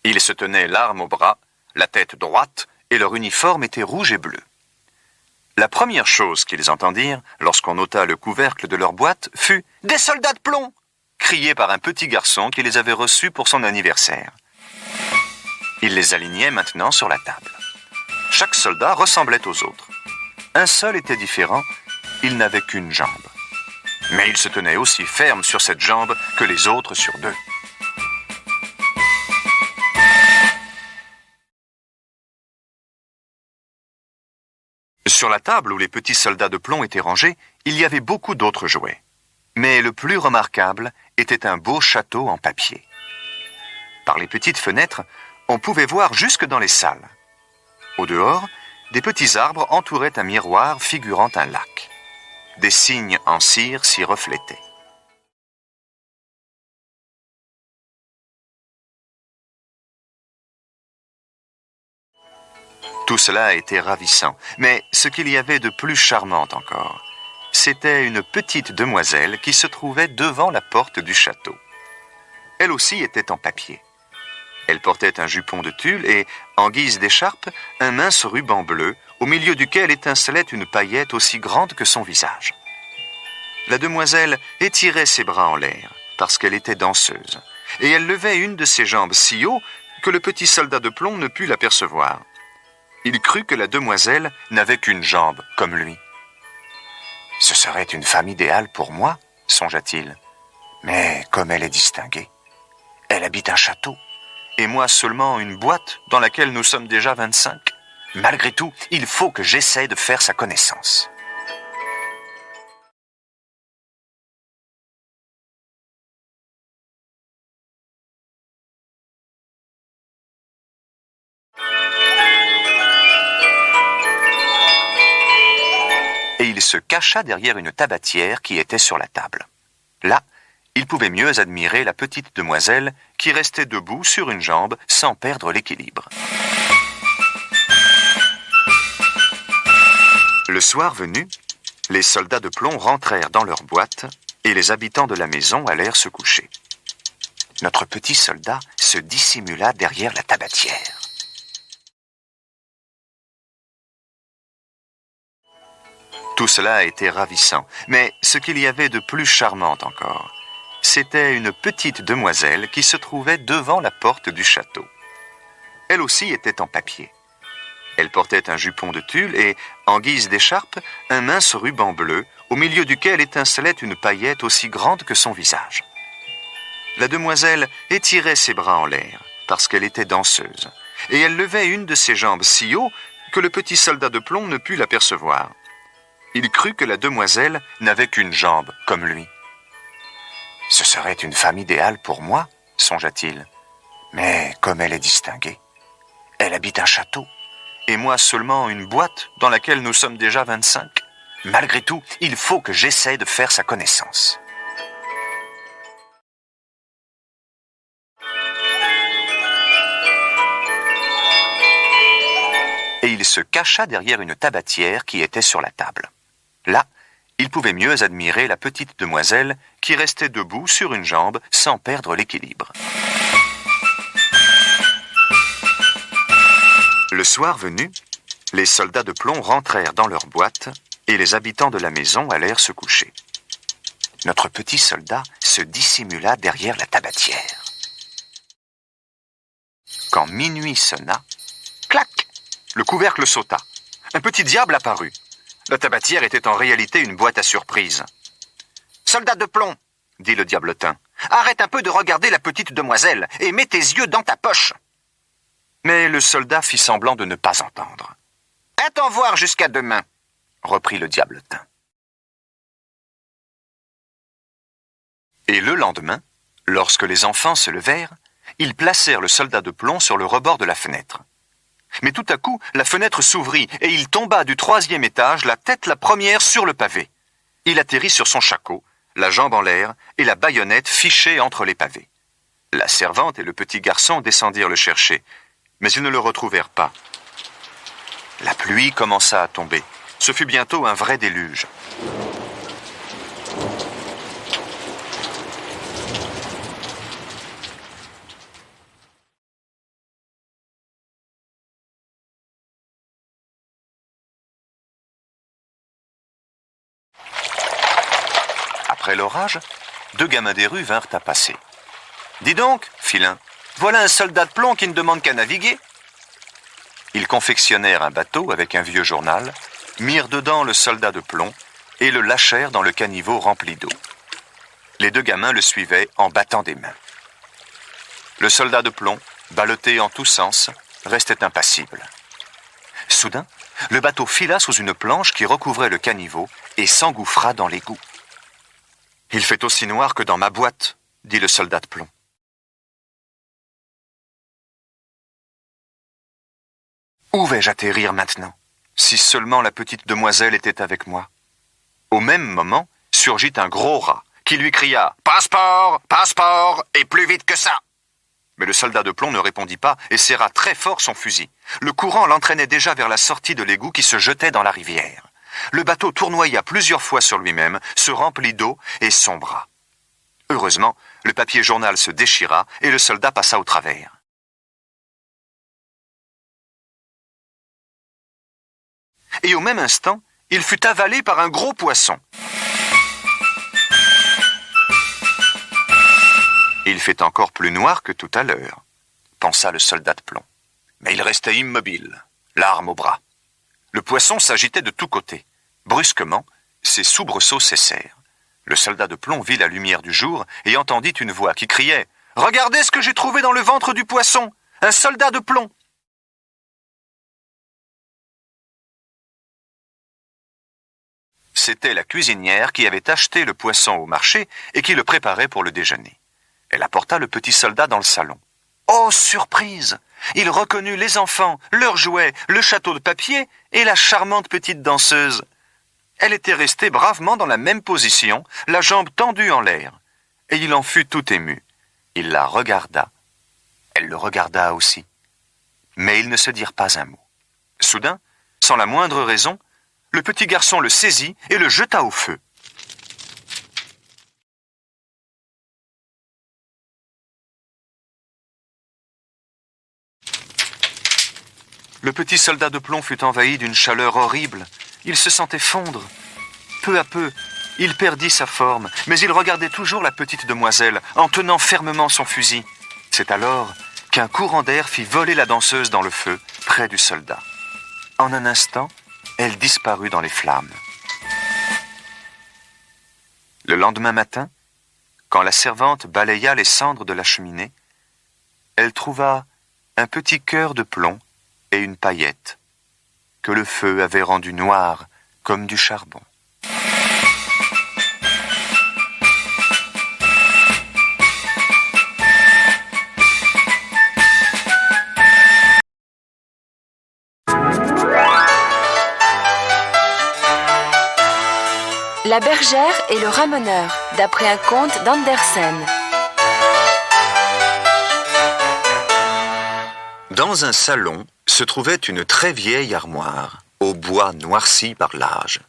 Ils se tenaient l'arme au bras, la tête droite, et leur uniforme était rouge et bleu. La première chose qu'ils entendirent, lorsqu'on ôta le couvercle de leur boîte, fut « Des soldats de plomb !» crié par un petit garçon qui les avait reçus pour son anniversaire. Il les alignait maintenant sur la table. Chaque soldat ressemblait aux autres. Un seul était différent, il n'avait qu'une jambe. Mais il se tenait aussi ferme sur cette jambe que les autres sur 2. Sur la table où les petits soldats de plomb étaient rangés, il y avait beaucoup d'autres jouets. Mais le plus remarquable était un beau château en papier. Par les petites fenêtres, on pouvait voir jusque dans les salles. Au dehors, des petits arbres entouraient un miroir figurant un lac. Des cygnes en cire s'y reflétaient. Tout cela était ravissant, mais ce qu'il y avait de plus charmant encore, c'était une petite demoiselle qui se trouvait devant la porte du château. Elle aussi était en papier. Elle portait un jupon de tulle et, en guise d'écharpe, un mince ruban bleu, au milieu duquel étincelait une paillette aussi grande que son visage. La demoiselle étirait ses bras en l'air, parce qu'elle était danseuse, et elle levait une de ses jambes si haut que le petit soldat de plomb ne put l'apercevoir. Il crut que la demoiselle n'avait qu'une jambe, comme lui. Ce serait une femme idéale pour moi, songea-t-il. Mais comme elle est distinguée, elle habite un château, et moi seulement une boîte dans laquelle nous sommes déjà 25. Malgré tout, il faut que j'essaie de faire sa connaissance. Et il se cacha derrière une tabatière qui était sur la table. Là, il pouvait mieux admirer la petite demoiselle qui restait debout sur une jambe sans perdre l'équilibre. Le soir venu, les soldats de plomb rentrèrent dans leur boîte et les habitants de la maison allèrent se coucher. Notre petit soldat se dissimula derrière la tabatière. Tout cela était ravissant, mais ce qu'il y avait de plus charmant encore, c'était une petite demoiselle qui se trouvait devant la porte du château. Elle aussi était en papier. Elle portait un jupon de tulle et, en guise d'écharpe, un mince ruban bleu, au milieu duquel étincelait une paillette aussi grande que son visage. La demoiselle étirait ses bras en l'air, parce qu'elle était danseuse, et elle levait une de ses jambes si haut que le petit soldat de plomb ne put l'apercevoir. Il crut que la demoiselle n'avait qu'une jambe, comme lui. Ce serait une femme idéale pour moi, songea-t-il. Mais comme elle est distinguée, elle habite un château, et moi seulement une boîte dans laquelle nous sommes déjà 25. Malgré tout, il faut que j'essaie de faire sa connaissance. Et il se cacha derrière une tabatière qui était sur la table. Là, il pouvait mieux admirer la petite demoiselle qui restait debout sur une jambe sans perdre l'équilibre. Le soir venu, les soldats de plomb rentrèrent dans leur boîte et les habitants de la maison allèrent se coucher. Notre petit soldat se dissimula derrière la tabatière. Quand minuit sonna, clac, le couvercle sauta. Un petit diable apparut. La tabatière était en réalité une boîte à surprise. « Soldat de plomb, dit le diabletin, arrête un peu de regarder la petite demoiselle et mets tes yeux dans ta poche. » Mais le soldat fit semblant de ne pas entendre. « Attends voir jusqu'à demain, reprit le diabletin. Et le lendemain, lorsque les enfants se levèrent, ils placèrent le soldat de plomb sur le rebord de la fenêtre. Mais tout à coup, la fenêtre s'ouvrit et il tomba du 3e étage, la tête la première sur le pavé. Il atterrit sur son shako, la jambe en l'air et la baïonnette fichée entre les pavés. La servante et le petit garçon descendirent le chercher, mais ils ne le retrouvèrent pas. La pluie commença à tomber. Ce fut bientôt un vrai déluge. Après l'orage, 2 gamins des rues vinrent à passer. « Dis donc, fit l'un, voilà un soldat de plomb qui ne demande qu'à naviguer. » Ils confectionnèrent un bateau avec un vieux journal, mirent dedans le soldat de plomb et le lâchèrent dans le caniveau rempli d'eau. Les 2 gamins le suivaient en battant des mains. Le soldat de plomb, ballotté en tous sens, restait impassible. Soudain, le bateau fila sous une planche qui recouvrait le caniveau et s'engouffra dans l'égout. « Il fait aussi noir que dans ma boîte, » dit le soldat de plomb. Où vais-je atterrir maintenant? Si seulement la petite demoiselle était avec moi. Au même moment, surgit un gros rat qui lui cria « Passeport, passeport, et plus vite que ça !» Mais le soldat de plomb ne répondit pas et serra très fort son fusil. Le courant l'entraînait déjà vers la sortie de l'égout qui se jetait dans la rivière. Le bateau tournoya plusieurs fois sur lui-même, se remplit d'eau et sombra. Heureusement, le papier journal se déchira et le soldat passa au travers. Et au même instant, il fut avalé par un gros poisson. Il fait encore plus noir que tout à l'heure, pensa le soldat de plomb. Mais il restait immobile, l'arme au bras. Le poisson s'agitait de tous côtés. Brusquement, ses soubresauts cessèrent. Le soldat de plomb vit la lumière du jour et entendit une voix qui criait « Regardez ce que j'ai trouvé dans le ventre du poisson! Un soldat de plomb !» C'était la cuisinière qui avait acheté le poisson au marché et qui le préparait pour le déjeuner. Elle apporta le petit soldat dans le salon. Oh, surprise! Il reconnut les enfants, leurs jouets, le château de papier et la charmante petite danseuse. Elle était restée bravement dans la même position, la jambe tendue en l'air. Et il en fut tout ému. Il la regarda. Elle le regarda aussi. Mais ils ne se dirent pas un mot. Soudain, sans la moindre raison, le petit garçon le saisit et le jeta au feu. Le petit soldat de plomb fut envahi d'une chaleur horrible. Il se sentait fondre. Peu à peu, il perdit sa forme, mais il regardait toujours la petite demoiselle en tenant fermement son fusil. C'est alors qu'un courant d'air fit voler la danseuse dans le feu, près du soldat. En un instant, elle disparut dans les flammes. Le lendemain matin, quand la servante balaya les cendres de la cheminée, elle trouva un petit cœur de plomb et une paillette, que le feu avait rendu noir comme du charbon. La bergère et le ramoneur, d'après un conte d'Andersen. Dans un salon se trouvait une très vieille armoire, au bois noirci par l'âge.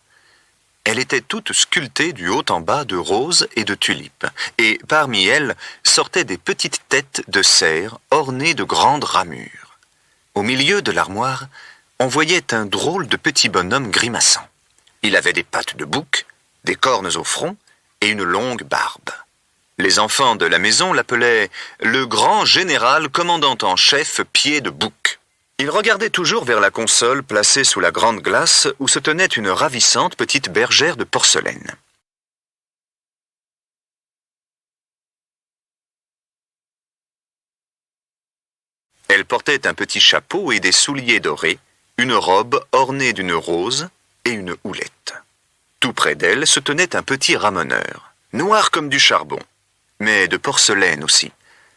Elle était toute sculptée du haut en bas de roses et de tulipes, et parmi elles sortaient des petites têtes de cerf ornées de grandes ramures. Au milieu de l'armoire, on voyait un drôle de petit bonhomme grimaçant. Il avait des pattes de bouc, des cornes au front et une longue barbe. Les enfants de la maison l'appelaient le grand général commandant en chef Pied de Bouc. Il regardait toujours vers la console placée sous la grande glace où se tenait une ravissante petite bergère de porcelaine. Elle portait un petit chapeau et des souliers dorés, une robe ornée d'une rose et une houlette. Tout près d'elle se tenait un petit ramoneur, noir comme du charbon, mais de porcelaine aussi.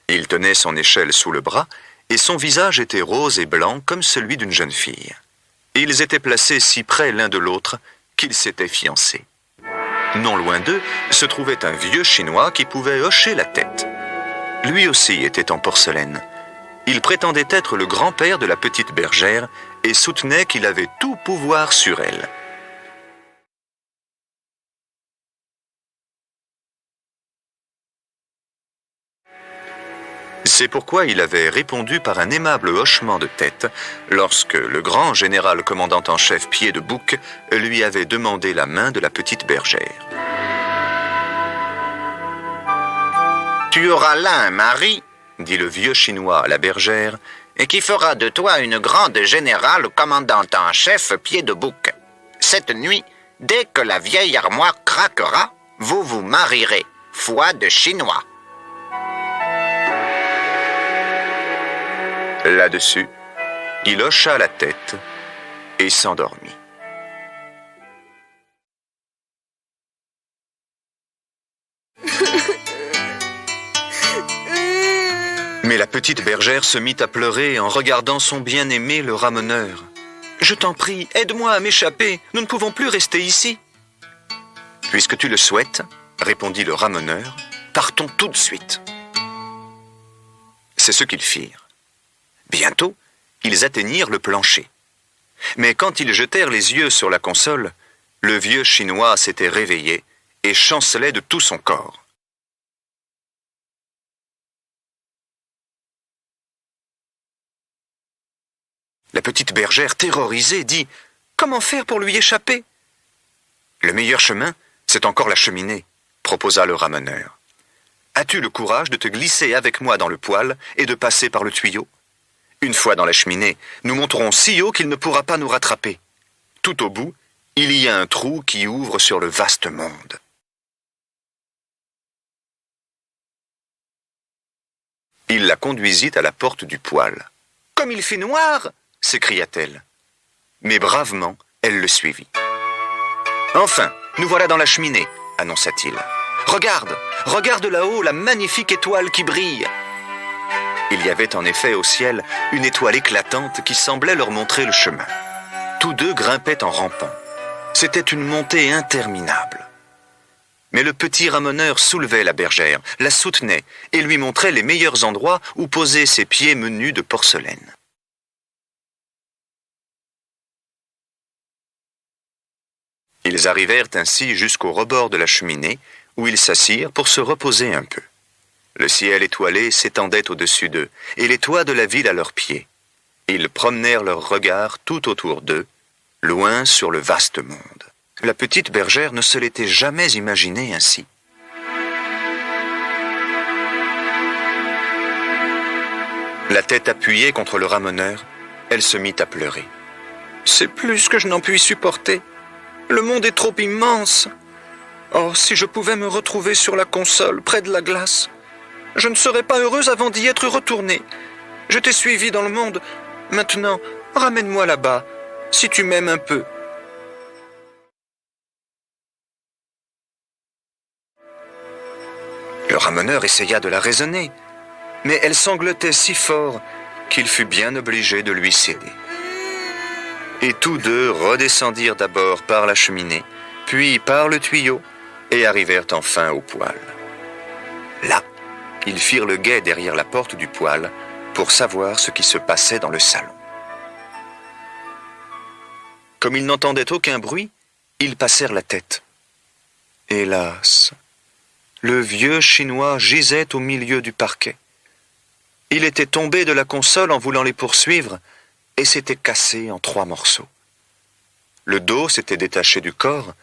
Il tenait son échelle sous le bras et son visage était rose et blanc comme celui d'une jeune fille. Ils étaient placés si près l'un de l'autre qu'ils s'étaient fiancés. Non loin d'eux se trouvait un vieux Chinois qui pouvait hocher la tête. Lui aussi était en porcelaine. Il prétendait être le grand-père de la petite bergère et soutenait qu'il avait tout pouvoir sur elle. C'est pourquoi il avait répondu par un aimable hochement de tête lorsque le grand général commandant en chef Pied de Bouc lui avait demandé la main de la petite bergère. « Tu auras là un mari, dit le vieux Chinois à la bergère, et qui fera de toi une grande générale commandant en chef Pied de Bouc. Cette nuit, dès que la vieille armoire craquera, vous vous marierez, foi de Chinois. » Là-dessus, il hocha la tête et s'endormit. Mais la petite bergère se mit à pleurer en regardant son bien-aimé le ramoneur. « Je t'en prie, aide-moi à m'échapper, nous ne pouvons plus rester ici. »« Puisque tu le souhaites, répondit le ramoneur, partons tout de suite. » C'est ce qu'ils firent. Bientôt, ils atteignirent le plancher. Mais quand ils jetèrent les yeux sur la console, le vieux Chinois s'était réveillé et chancelait de tout son corps. La petite bergère, terrorisée, dit « Comment faire pour lui échapper ?»« Le meilleur chemin, c'est encore la cheminée, » proposa le ramoneur. « As-tu le courage de te glisser avec moi dans le poêle et de passer par le tuyau ? Une fois dans la cheminée, nous monterons si haut qu'il ne pourra pas nous rattraper. Tout au bout, il y a un trou qui ouvre sur le vaste monde. Il la conduisit à la porte du poêle. « Comme il fait noir !» s'écria-t-elle. Mais bravement, elle le suivit. « Enfin, nous voilà dans la cheminée !» annonça-t-il. « Regarde, regarde là-haut la magnifique étoile qui brille !» Il y avait en effet au ciel une étoile éclatante qui semblait leur montrer le chemin. Tous deux grimpaient en rampant. C'était une montée interminable. Mais le petit ramoneur soulevait la bergère, la soutenait et lui montrait les meilleurs endroits où poser ses pieds menus de porcelaine. Ils arrivèrent ainsi jusqu'au rebord de la cheminée, où ils s'assirent pour se reposer un peu. Le ciel étoilé s'étendait au-dessus d'eux, et les toits de la ville à leurs pieds. Ils promenèrent leurs regards tout autour d'eux, loin sur le vaste monde. La petite bergère ne se l'était jamais imaginée ainsi. La tête appuyée contre le ramoneur, elle se mit à pleurer. « C'est plus que je n'en puis supporter. Le monde est trop immense. Oh, si je pouvais me retrouver sur la console, près de la glace. Je ne serais pas heureuse avant d'y être retournée. Je t'ai suivi dans le monde. Maintenant, ramène-moi là-bas, si tu m'aimes un peu. » Le ramoneur essaya de la raisonner, mais elle sanglotait si fort qu'il fut bien obligé de lui céder. Et tous deux redescendirent d'abord par la cheminée, puis par le tuyau, et arrivèrent enfin au poêle. Là, ils firent le guet derrière la porte du poêle pour savoir ce qui se passait dans le salon. Comme ils n'entendaient aucun bruit, ils passèrent la tête. Hélas, le vieux Chinois gisait au milieu du parquet. Il était tombé de la console en voulant les poursuivre et s'était cassé en 3 morceaux. Le dos s'était détaché du corps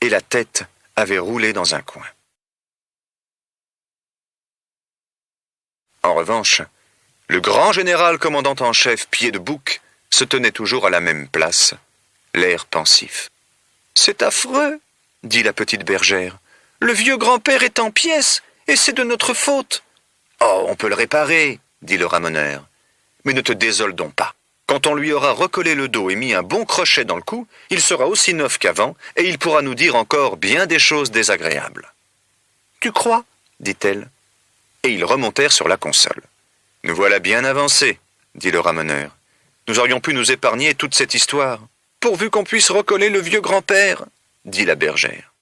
et la tête avait roulé dans un coin. En revanche, le grand général commandant en chef Pied de Bouc se tenait toujours à la même place, l'air pensif. « C'est affreux, » dit la petite bergère. « Le vieux grand-père est en pièces et c'est de notre faute. »« Oh, on peut le réparer, » dit le ramoneur. « Mais ne te désole donc pas. Quand on lui aura recollé le dos et mis un bon crochet dans le cou, il sera aussi neuf qu'avant et il pourra nous dire encore bien des choses désagréables. »« Tu crois ?» dit-elle. Et ils remontèrent sur la console. « Nous voilà bien avancés, » dit le ramoneur. « Nous aurions pu nous épargner toute cette histoire, pourvu qu'on puisse recoller le vieux grand-père, » dit la bergère.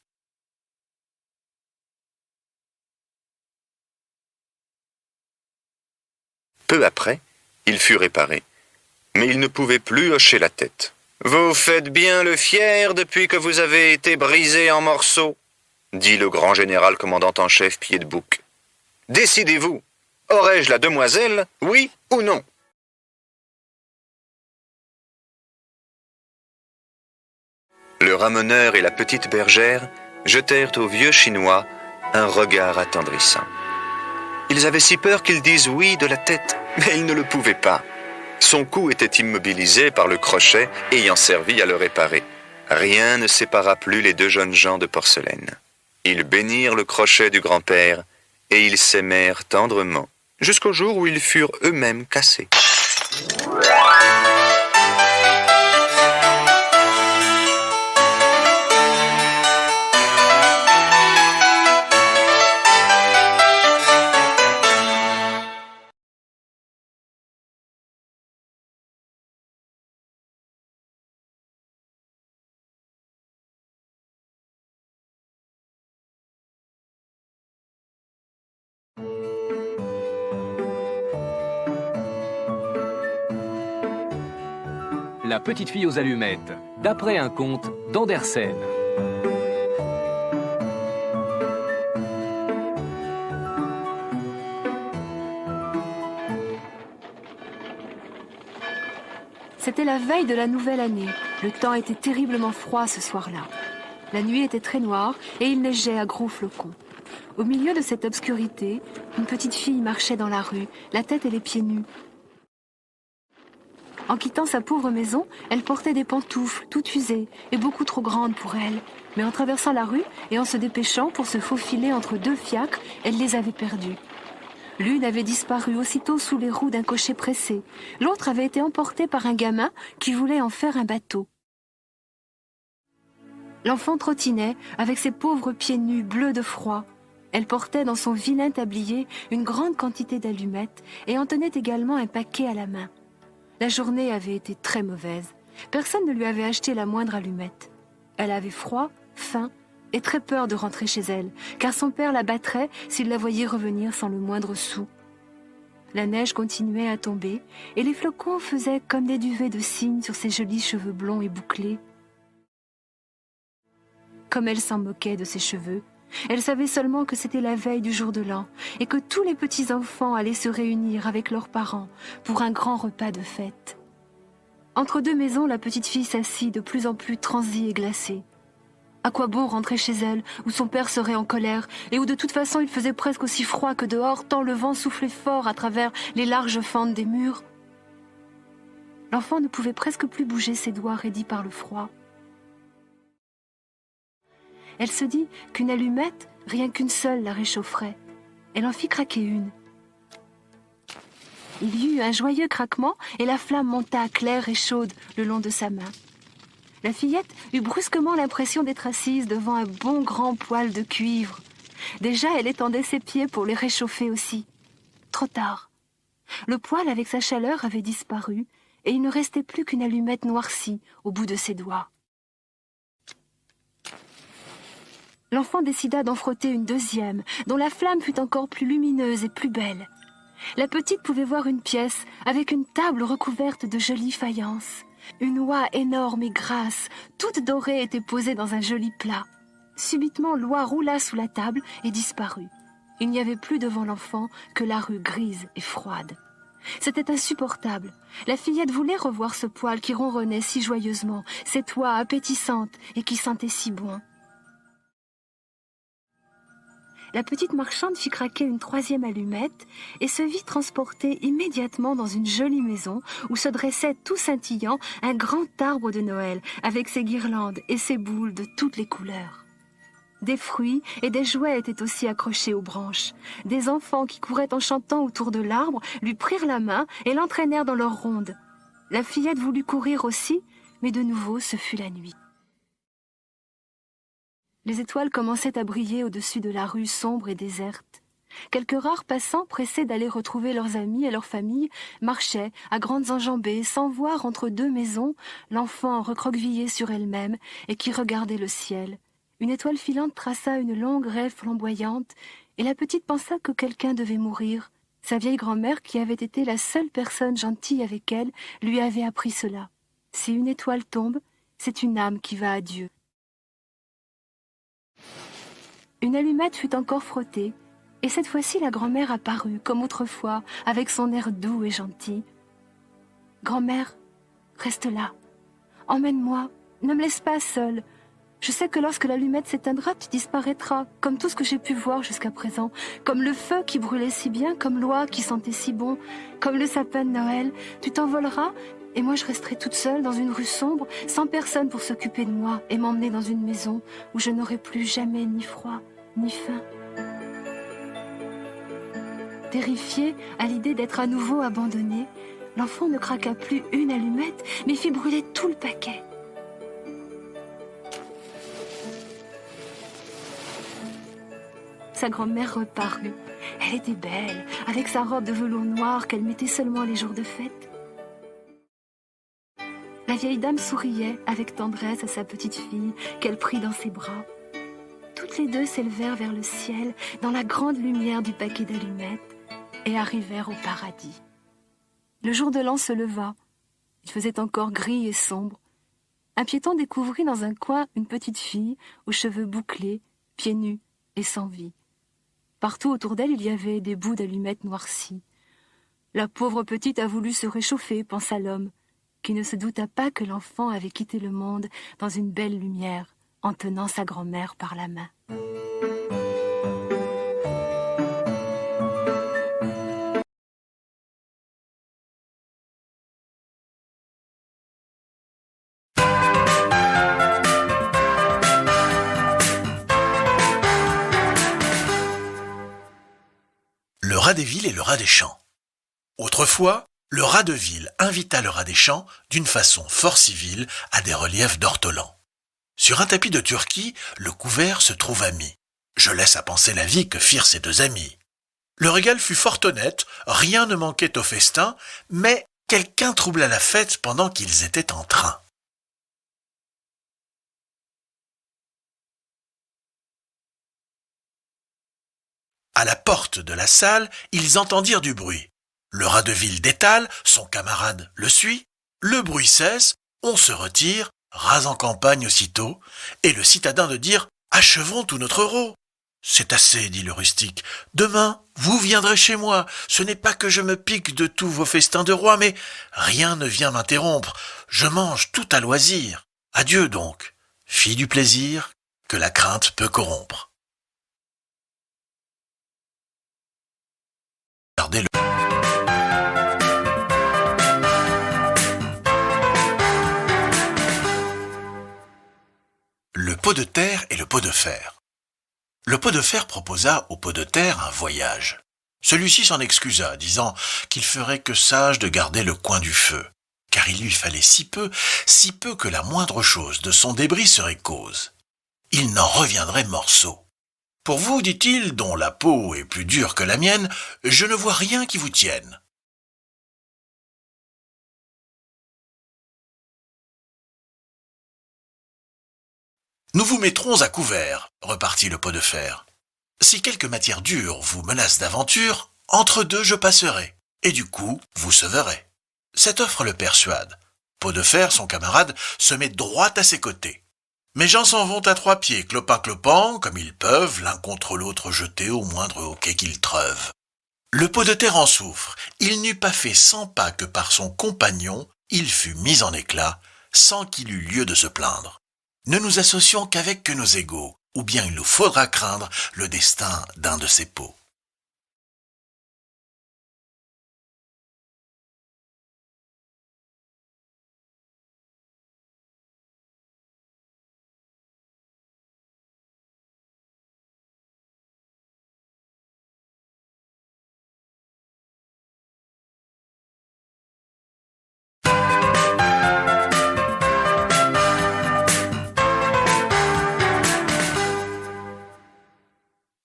Peu après, il fut réparé, mais il ne pouvait plus hocher la tête. « Vous faites bien le fier depuis que vous avez été brisé en morceaux, » dit le grand général commandant en chef Pied de Bouc. « Décidez-vous, aurais-je la demoiselle, oui ou non ?» Le ramoneur et la petite bergère jetèrent au vieux Chinois un regard attendrissant. Ils avaient si peur qu'ils disent oui de la tête, mais ils ne le pouvaient pas. Son cou était immobilisé par le crochet ayant servi à le réparer. Rien ne sépara plus les deux jeunes gens de porcelaine. Ils bénirent le crochet du grand-père et ils s'aimèrent tendrement, jusqu'au jour où ils furent eux-mêmes cassés. La petite fille aux allumettes, d'après un conte d'Andersen. C'était la veille de la nouvelle année. Le temps était terriblement froid ce soir-là. La nuit était très noire et il neigeait à gros flocons. Au milieu de cette obscurité, une petite fille marchait dans la rue, la tête et les pieds nus. En quittant sa pauvre maison, elle portait des pantoufles toutes usées et beaucoup trop grandes pour elle. Mais en traversant la rue et en se dépêchant pour se faufiler entre deux fiacres, elle les avait perdues. L'une avait disparu aussitôt sous les roues d'un cocher pressé. L'autre avait été emportée par un gamin qui voulait en faire un bateau. L'enfant trottinait avec ses pauvres pieds nus bleus de froid. Elle portait dans son vilain tablier une grande quantité d'allumettes et en tenait également un paquet à la main. La journée avait été très mauvaise. Personne ne lui avait acheté la moindre allumette. Elle avait froid, faim et très peur de rentrer chez elle, car son père la battrait s'il la voyait revenir sans le moindre sou. La neige continuait à tomber et les flocons faisaient comme des duvets de cygne sur ses jolis cheveux blonds et bouclés. Comme elle s'en moquait de ses cheveux, elle savait seulement que c'était la veille du jour de l'an et que tous les petits-enfants allaient se réunir avec leurs parents pour un grand repas de fête. Entre deux maisons, la petite fille s'assit de plus en plus transie et glacée. À quoi bon rentrer chez elle, où son père serait en colère, et où de toute façon il faisait presque aussi froid que dehors, tant le vent soufflait fort à travers les larges fentes des murs. L'enfant ne pouvait presque plus bouger ses doigts raidis par le froid. Elle se dit qu'une allumette, rien qu'une seule, la réchaufferait. Elle en fit craquer une. Il y eut un joyeux craquement et la flamme monta claire et chaude le long de sa main. La fillette eut brusquement l'impression d'être assise devant un bon grand poêle de cuivre. Déjà, elle étendait ses pieds pour les réchauffer aussi. Trop tard. Le poêle avec sa chaleur avait disparu et il ne restait plus qu'une allumette noircie au bout de ses doigts. L'enfant décida d'en frotter une deuxième, dont la flamme fut encore plus lumineuse et plus belle. La petite pouvait voir une pièce avec une table recouverte de jolies faïences. Une oie énorme et grasse, toute dorée, était posée dans un joli plat. Subitement, l'oie roula sous la table et disparut. Il n'y avait plus devant l'enfant que la rue grise et froide. C'était insupportable. La fillette voulait revoir ce poêle qui ronronnait si joyeusement, cette oie appétissante et qui sentait si bon. La petite marchande fit craquer une troisième allumette et se vit transportée immédiatement dans une jolie maison où se dressait tout scintillant un grand arbre de Noël avec ses guirlandes et ses boules de toutes les couleurs. Des fruits et des jouets étaient aussi accrochés aux branches. Des enfants qui couraient en chantant autour de l'arbre lui prirent la main et l'entraînèrent dans leur ronde. La fillette voulut courir aussi, mais de nouveau ce fut la nuit. Les étoiles commençaient à briller au-dessus de la rue sombre et déserte. Quelques rares passants, pressés d'aller retrouver leurs amis et leurs familles, marchaient à grandes enjambées, sans voir entre deux maisons l'enfant recroquevillé sur elle-même et qui regardait le ciel. Une étoile filante traça une longue raie flamboyante et la petite pensa que quelqu'un devait mourir. Sa vieille grand-mère, qui avait été la seule personne gentille avec elle, lui avait appris cela. Si une étoile tombe, c'est une âme qui va à Dieu. Une allumette fut encore frottée, et cette fois-ci la grand-mère apparut, comme autrefois, avec son air doux et gentil. « Grand-mère, reste là. Emmène-moi, ne me laisse pas seule. Je sais que lorsque l'allumette s'éteindra, tu disparaîtras, comme tout ce que j'ai pu voir jusqu'à présent, comme le feu qui brûlait si bien, comme l'oie qui sentait si bon, comme le sapin de Noël. Tu t'envoleras, et moi je resterai toute seule dans une rue sombre, sans personne pour s'occuper de moi et m'emmener dans une maison où je n'aurai plus jamais ni froid, ni faim. » Terrifiée à l'idée d'être à nouveau abandonnée, l'enfant ne craqua plus une allumette, mais fit brûler tout le paquet. Sa grand-mère reparut. Elle était belle, avec sa robe de velours noir qu'elle mettait seulement les jours de fête. La vieille dame souriait avec tendresse à sa petite fille qu'elle prit dans ses bras. Toutes les deux s'élevèrent vers le ciel dans la grande lumière du paquet d'allumettes et arrivèrent au paradis. Le jour de l'an se leva. Il faisait encore gris et sombre. Un piéton découvrit dans un coin une petite fille aux cheveux bouclés, pieds nus et sans vie. Partout autour d'elle, il y avait des bouts d'allumettes noircies. La pauvre petite a voulu se réchauffer, pensa l'homme, qui ne se douta pas que l'enfant avait quitté le monde dans une belle lumière, en tenant sa grand-mère par la main. rat des villes et le rat des champs. Autrefois, le rat de ville invita le rat des champs, d'une façon fort civile, à des reliefs d'ortolans. Sur un tapis de Turquie, le couvert se trouva mis. Je laisse à penser la vie que firent ces deux amis. Le régal fut fort honnête, rien ne manquait au festin, mais quelqu'un troubla la fête pendant qu'ils étaient en train. À la porte de la salle, ils entendirent du bruit. Le rat de ville détale, son camarade le suit, le bruit cesse, on se retire, ras en campagne aussitôt, et le citadin de dire « Achevons tout notre rôt ». « C'est assez, dit le rustique. Demain, vous viendrez chez moi. Ce n'est pas que je me pique de tous vos festins de roi, mais rien ne vient m'interrompre. Je mange tout à loisir. Adieu donc. Fille du plaisir que la crainte peut corrompre. » Regardez le... Le pot de terre et le pot de fer. Le pot de fer proposa au pot de terre un voyage. Celui-ci s'en excusa, disant qu'il ferait que sage de garder le coin du feu, car il lui fallait si peu que la moindre chose de son débris serait cause. Il n'en reviendrait morceau. Pour vous, dit-il, dont la peau est plus dure que la mienne, je ne vois rien qui vous tienne. Nous vous mettrons à couvert, repartit le pot de fer. Si quelque matière dure vous menace d'aventure, entre deux je passerai, et du coup vous sauverez. Cette offre le persuade. Pot de fer, son camarade, se met droit à ses côtés. Mes gens s'en vont à trois pieds, clopin-clopant, comme ils peuvent, l'un contre l'autre jetés au moindre hoquet qu'ils treuvent. Le pot de terre en souffre. Il n'eut pas fait 100 pas que par son compagnon, il fut mis en éclat, sans qu'il eût lieu de se plaindre. Ne nous associons qu'avec que nos égaux, ou bien il nous faudra craindre le destin d'un de ces pots.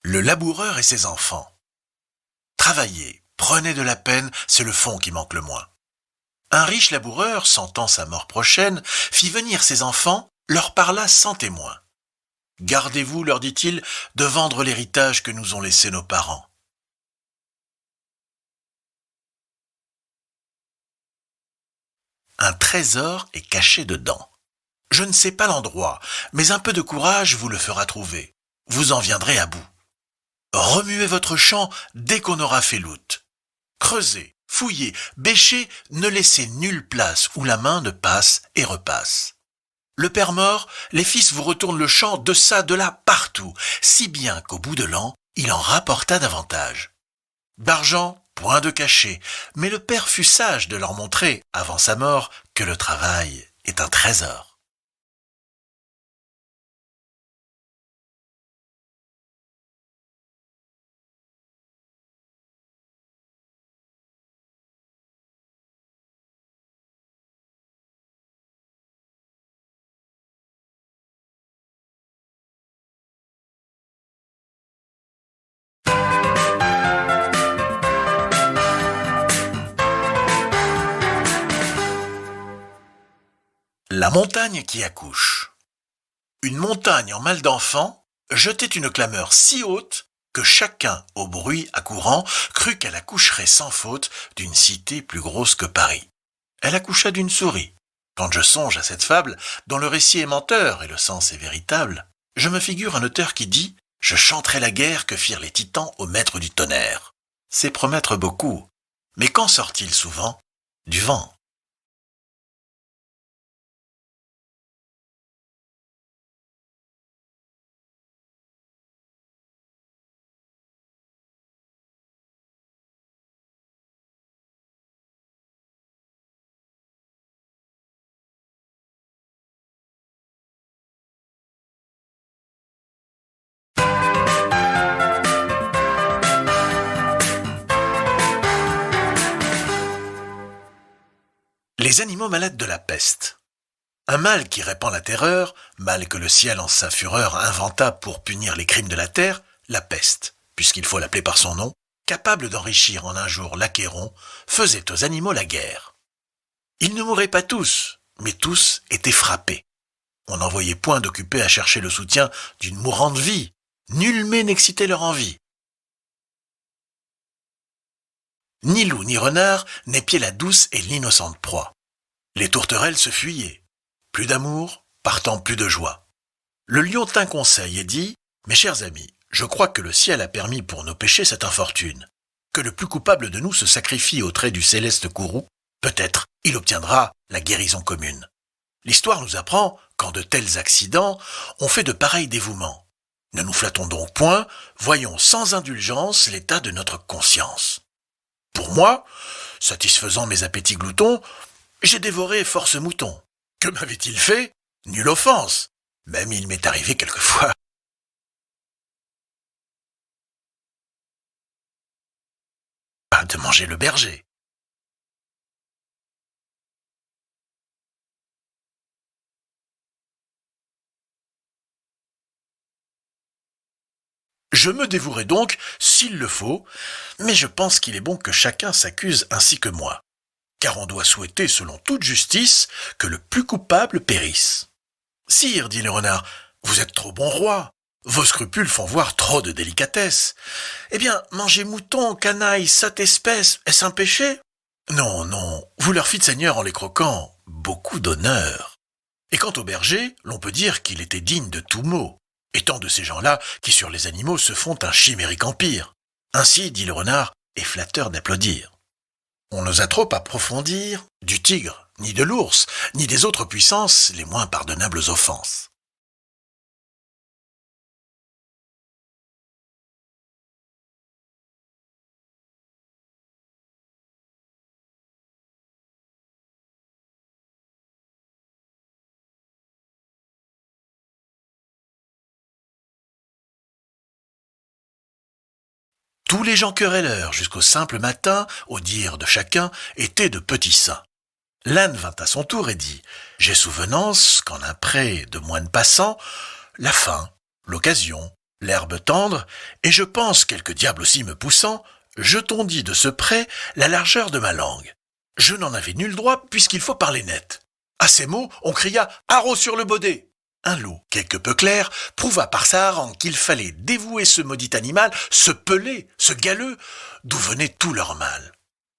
Le laboureur et ses enfants. Travaillez, prenez de la peine, c'est le fond qui manque le moins. Un riche laboureur, sentant sa mort prochaine, fit venir ses enfants, leur parla sans témoin. Gardez-vous, leur dit-il, de vendre l'héritage que nous ont laissé nos parents. Un trésor est caché dedans. Je ne sais pas l'endroit, mais un peu de courage vous le fera trouver. Vous en viendrez à bout. Remuez votre champ dès qu'on aura fait l'out. Creusez, fouillez, bêchez, ne laissez nulle place où la main ne passe et repasse. Le père mort, les fils vous retournent le champ de ça, de là, partout, si bien qu'au bout de l'an, il en rapporta davantage. D'argent, point de cachet, mais le père fut sage de leur montrer, avant sa mort, que le travail est un trésor. La montagne qui accouche. Une montagne en mal d'enfant jetait une clameur si haute que chacun, au bruit accourant, crut qu'elle accoucherait sans faute d'une cité plus grosse que Paris. Elle accoucha d'une souris. Quand je songe à cette fable, dont le récit est menteur et le sens est véritable, je me figure un auteur qui dit « Je chanterai la guerre que firent les titans au maître du tonnerre ». C'est promettre beaucoup, mais qu'en sort-il souvent? Du vent. Les animaux malades de la peste. Un mal qui répand la terreur, mal que le ciel en sa fureur inventa pour punir les crimes de la terre, la peste, puisqu'il faut l'appeler par son nom, capable d'enrichir en un jour l'Achéron, faisait aux animaux la guerre. Ils ne mouraient pas tous, mais tous étaient frappés. On n'en voyait point d'occupés à chercher le soutien d'une mourante vie. Nul mets n'excitait leur envie. Ni loup ni renard n'épiaient la douce et l'innocente proie. Les tourterelles se fuyaient. Plus d'amour, partant plus de joie. Le lion tint conseil et dit « Mes chers amis, je crois que le ciel a permis pour nos péchés cette infortune. Que le plus coupable de nous se sacrifie au trait du céleste courroux, peut-être il obtiendra la guérison commune. L'histoire nous apprend qu'en de tels accidents, on fait de pareils dévouements. Ne nous flattons donc point, voyons sans indulgence l'état de notre conscience. Pour moi, satisfaisant mes appétits gloutons, j'ai dévoré force moutons. Que m'avait-il fait? Nulle offense. Même il m'est arrivé quelquefois de manger le berger. Je me dévouerai donc, s'il le faut, mais je pense qu'il est bon que chacun s'accuse ainsi que moi, car on doit souhaiter, selon toute justice, que le plus coupable périsse. Sire, dit le renard, vous êtes trop bon roi. Vos scrupules font voir trop de délicatesse. Eh bien, manger mouton, canaille, sotte espèce, est-ce un péché? Non, non, vous leur fîtes, Seigneur, en les croquant, beaucoup d'honneur. Et quant au berger, l'on peut dire qu'il était digne de tout mot, étant de ces gens-là qui sur les animaux se font un chimérique empire. Ainsi, dit le renard, est flatteur d'applaudir. On n'osa trop approfondir du tigre, ni de l'ours, ni des autres puissances les moins pardonnables offenses. Tous les gens querelleurs, jusqu'au simple matin, au dire de chacun, étaient de petits saints. L'âne vint à son tour et dit « J'ai souvenance qu'en un pré de moines passants, la faim, l'occasion, l'herbe tendre, et je pense, quelque diable aussi me poussant, je tondis de ce pré la largeur de ma langue. Je n'en avais nul droit puisqu'il faut parler net. » À ces mots, on cria « Haro sur le baudet !» Un loup, quelque peu clair, prouva par sa harangue qu'il fallait dévouer ce maudit animal, ce pelé, ce galeux, d'où venait tout leur mal.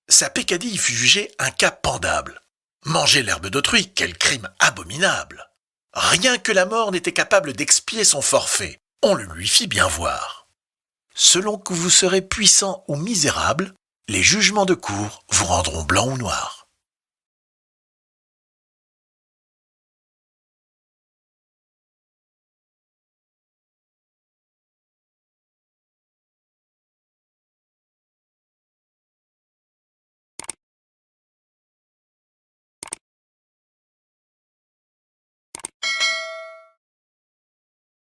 Sa peccadille fut jugée un cas pendable. Manger l'herbe d'autrui, quel crime abominable! Rien que la mort n'était capable d'expier son forfait. On le lui fit bien voir. Selon que vous serez puissant ou misérable, les jugements de cour vous rendront blanc ou noir.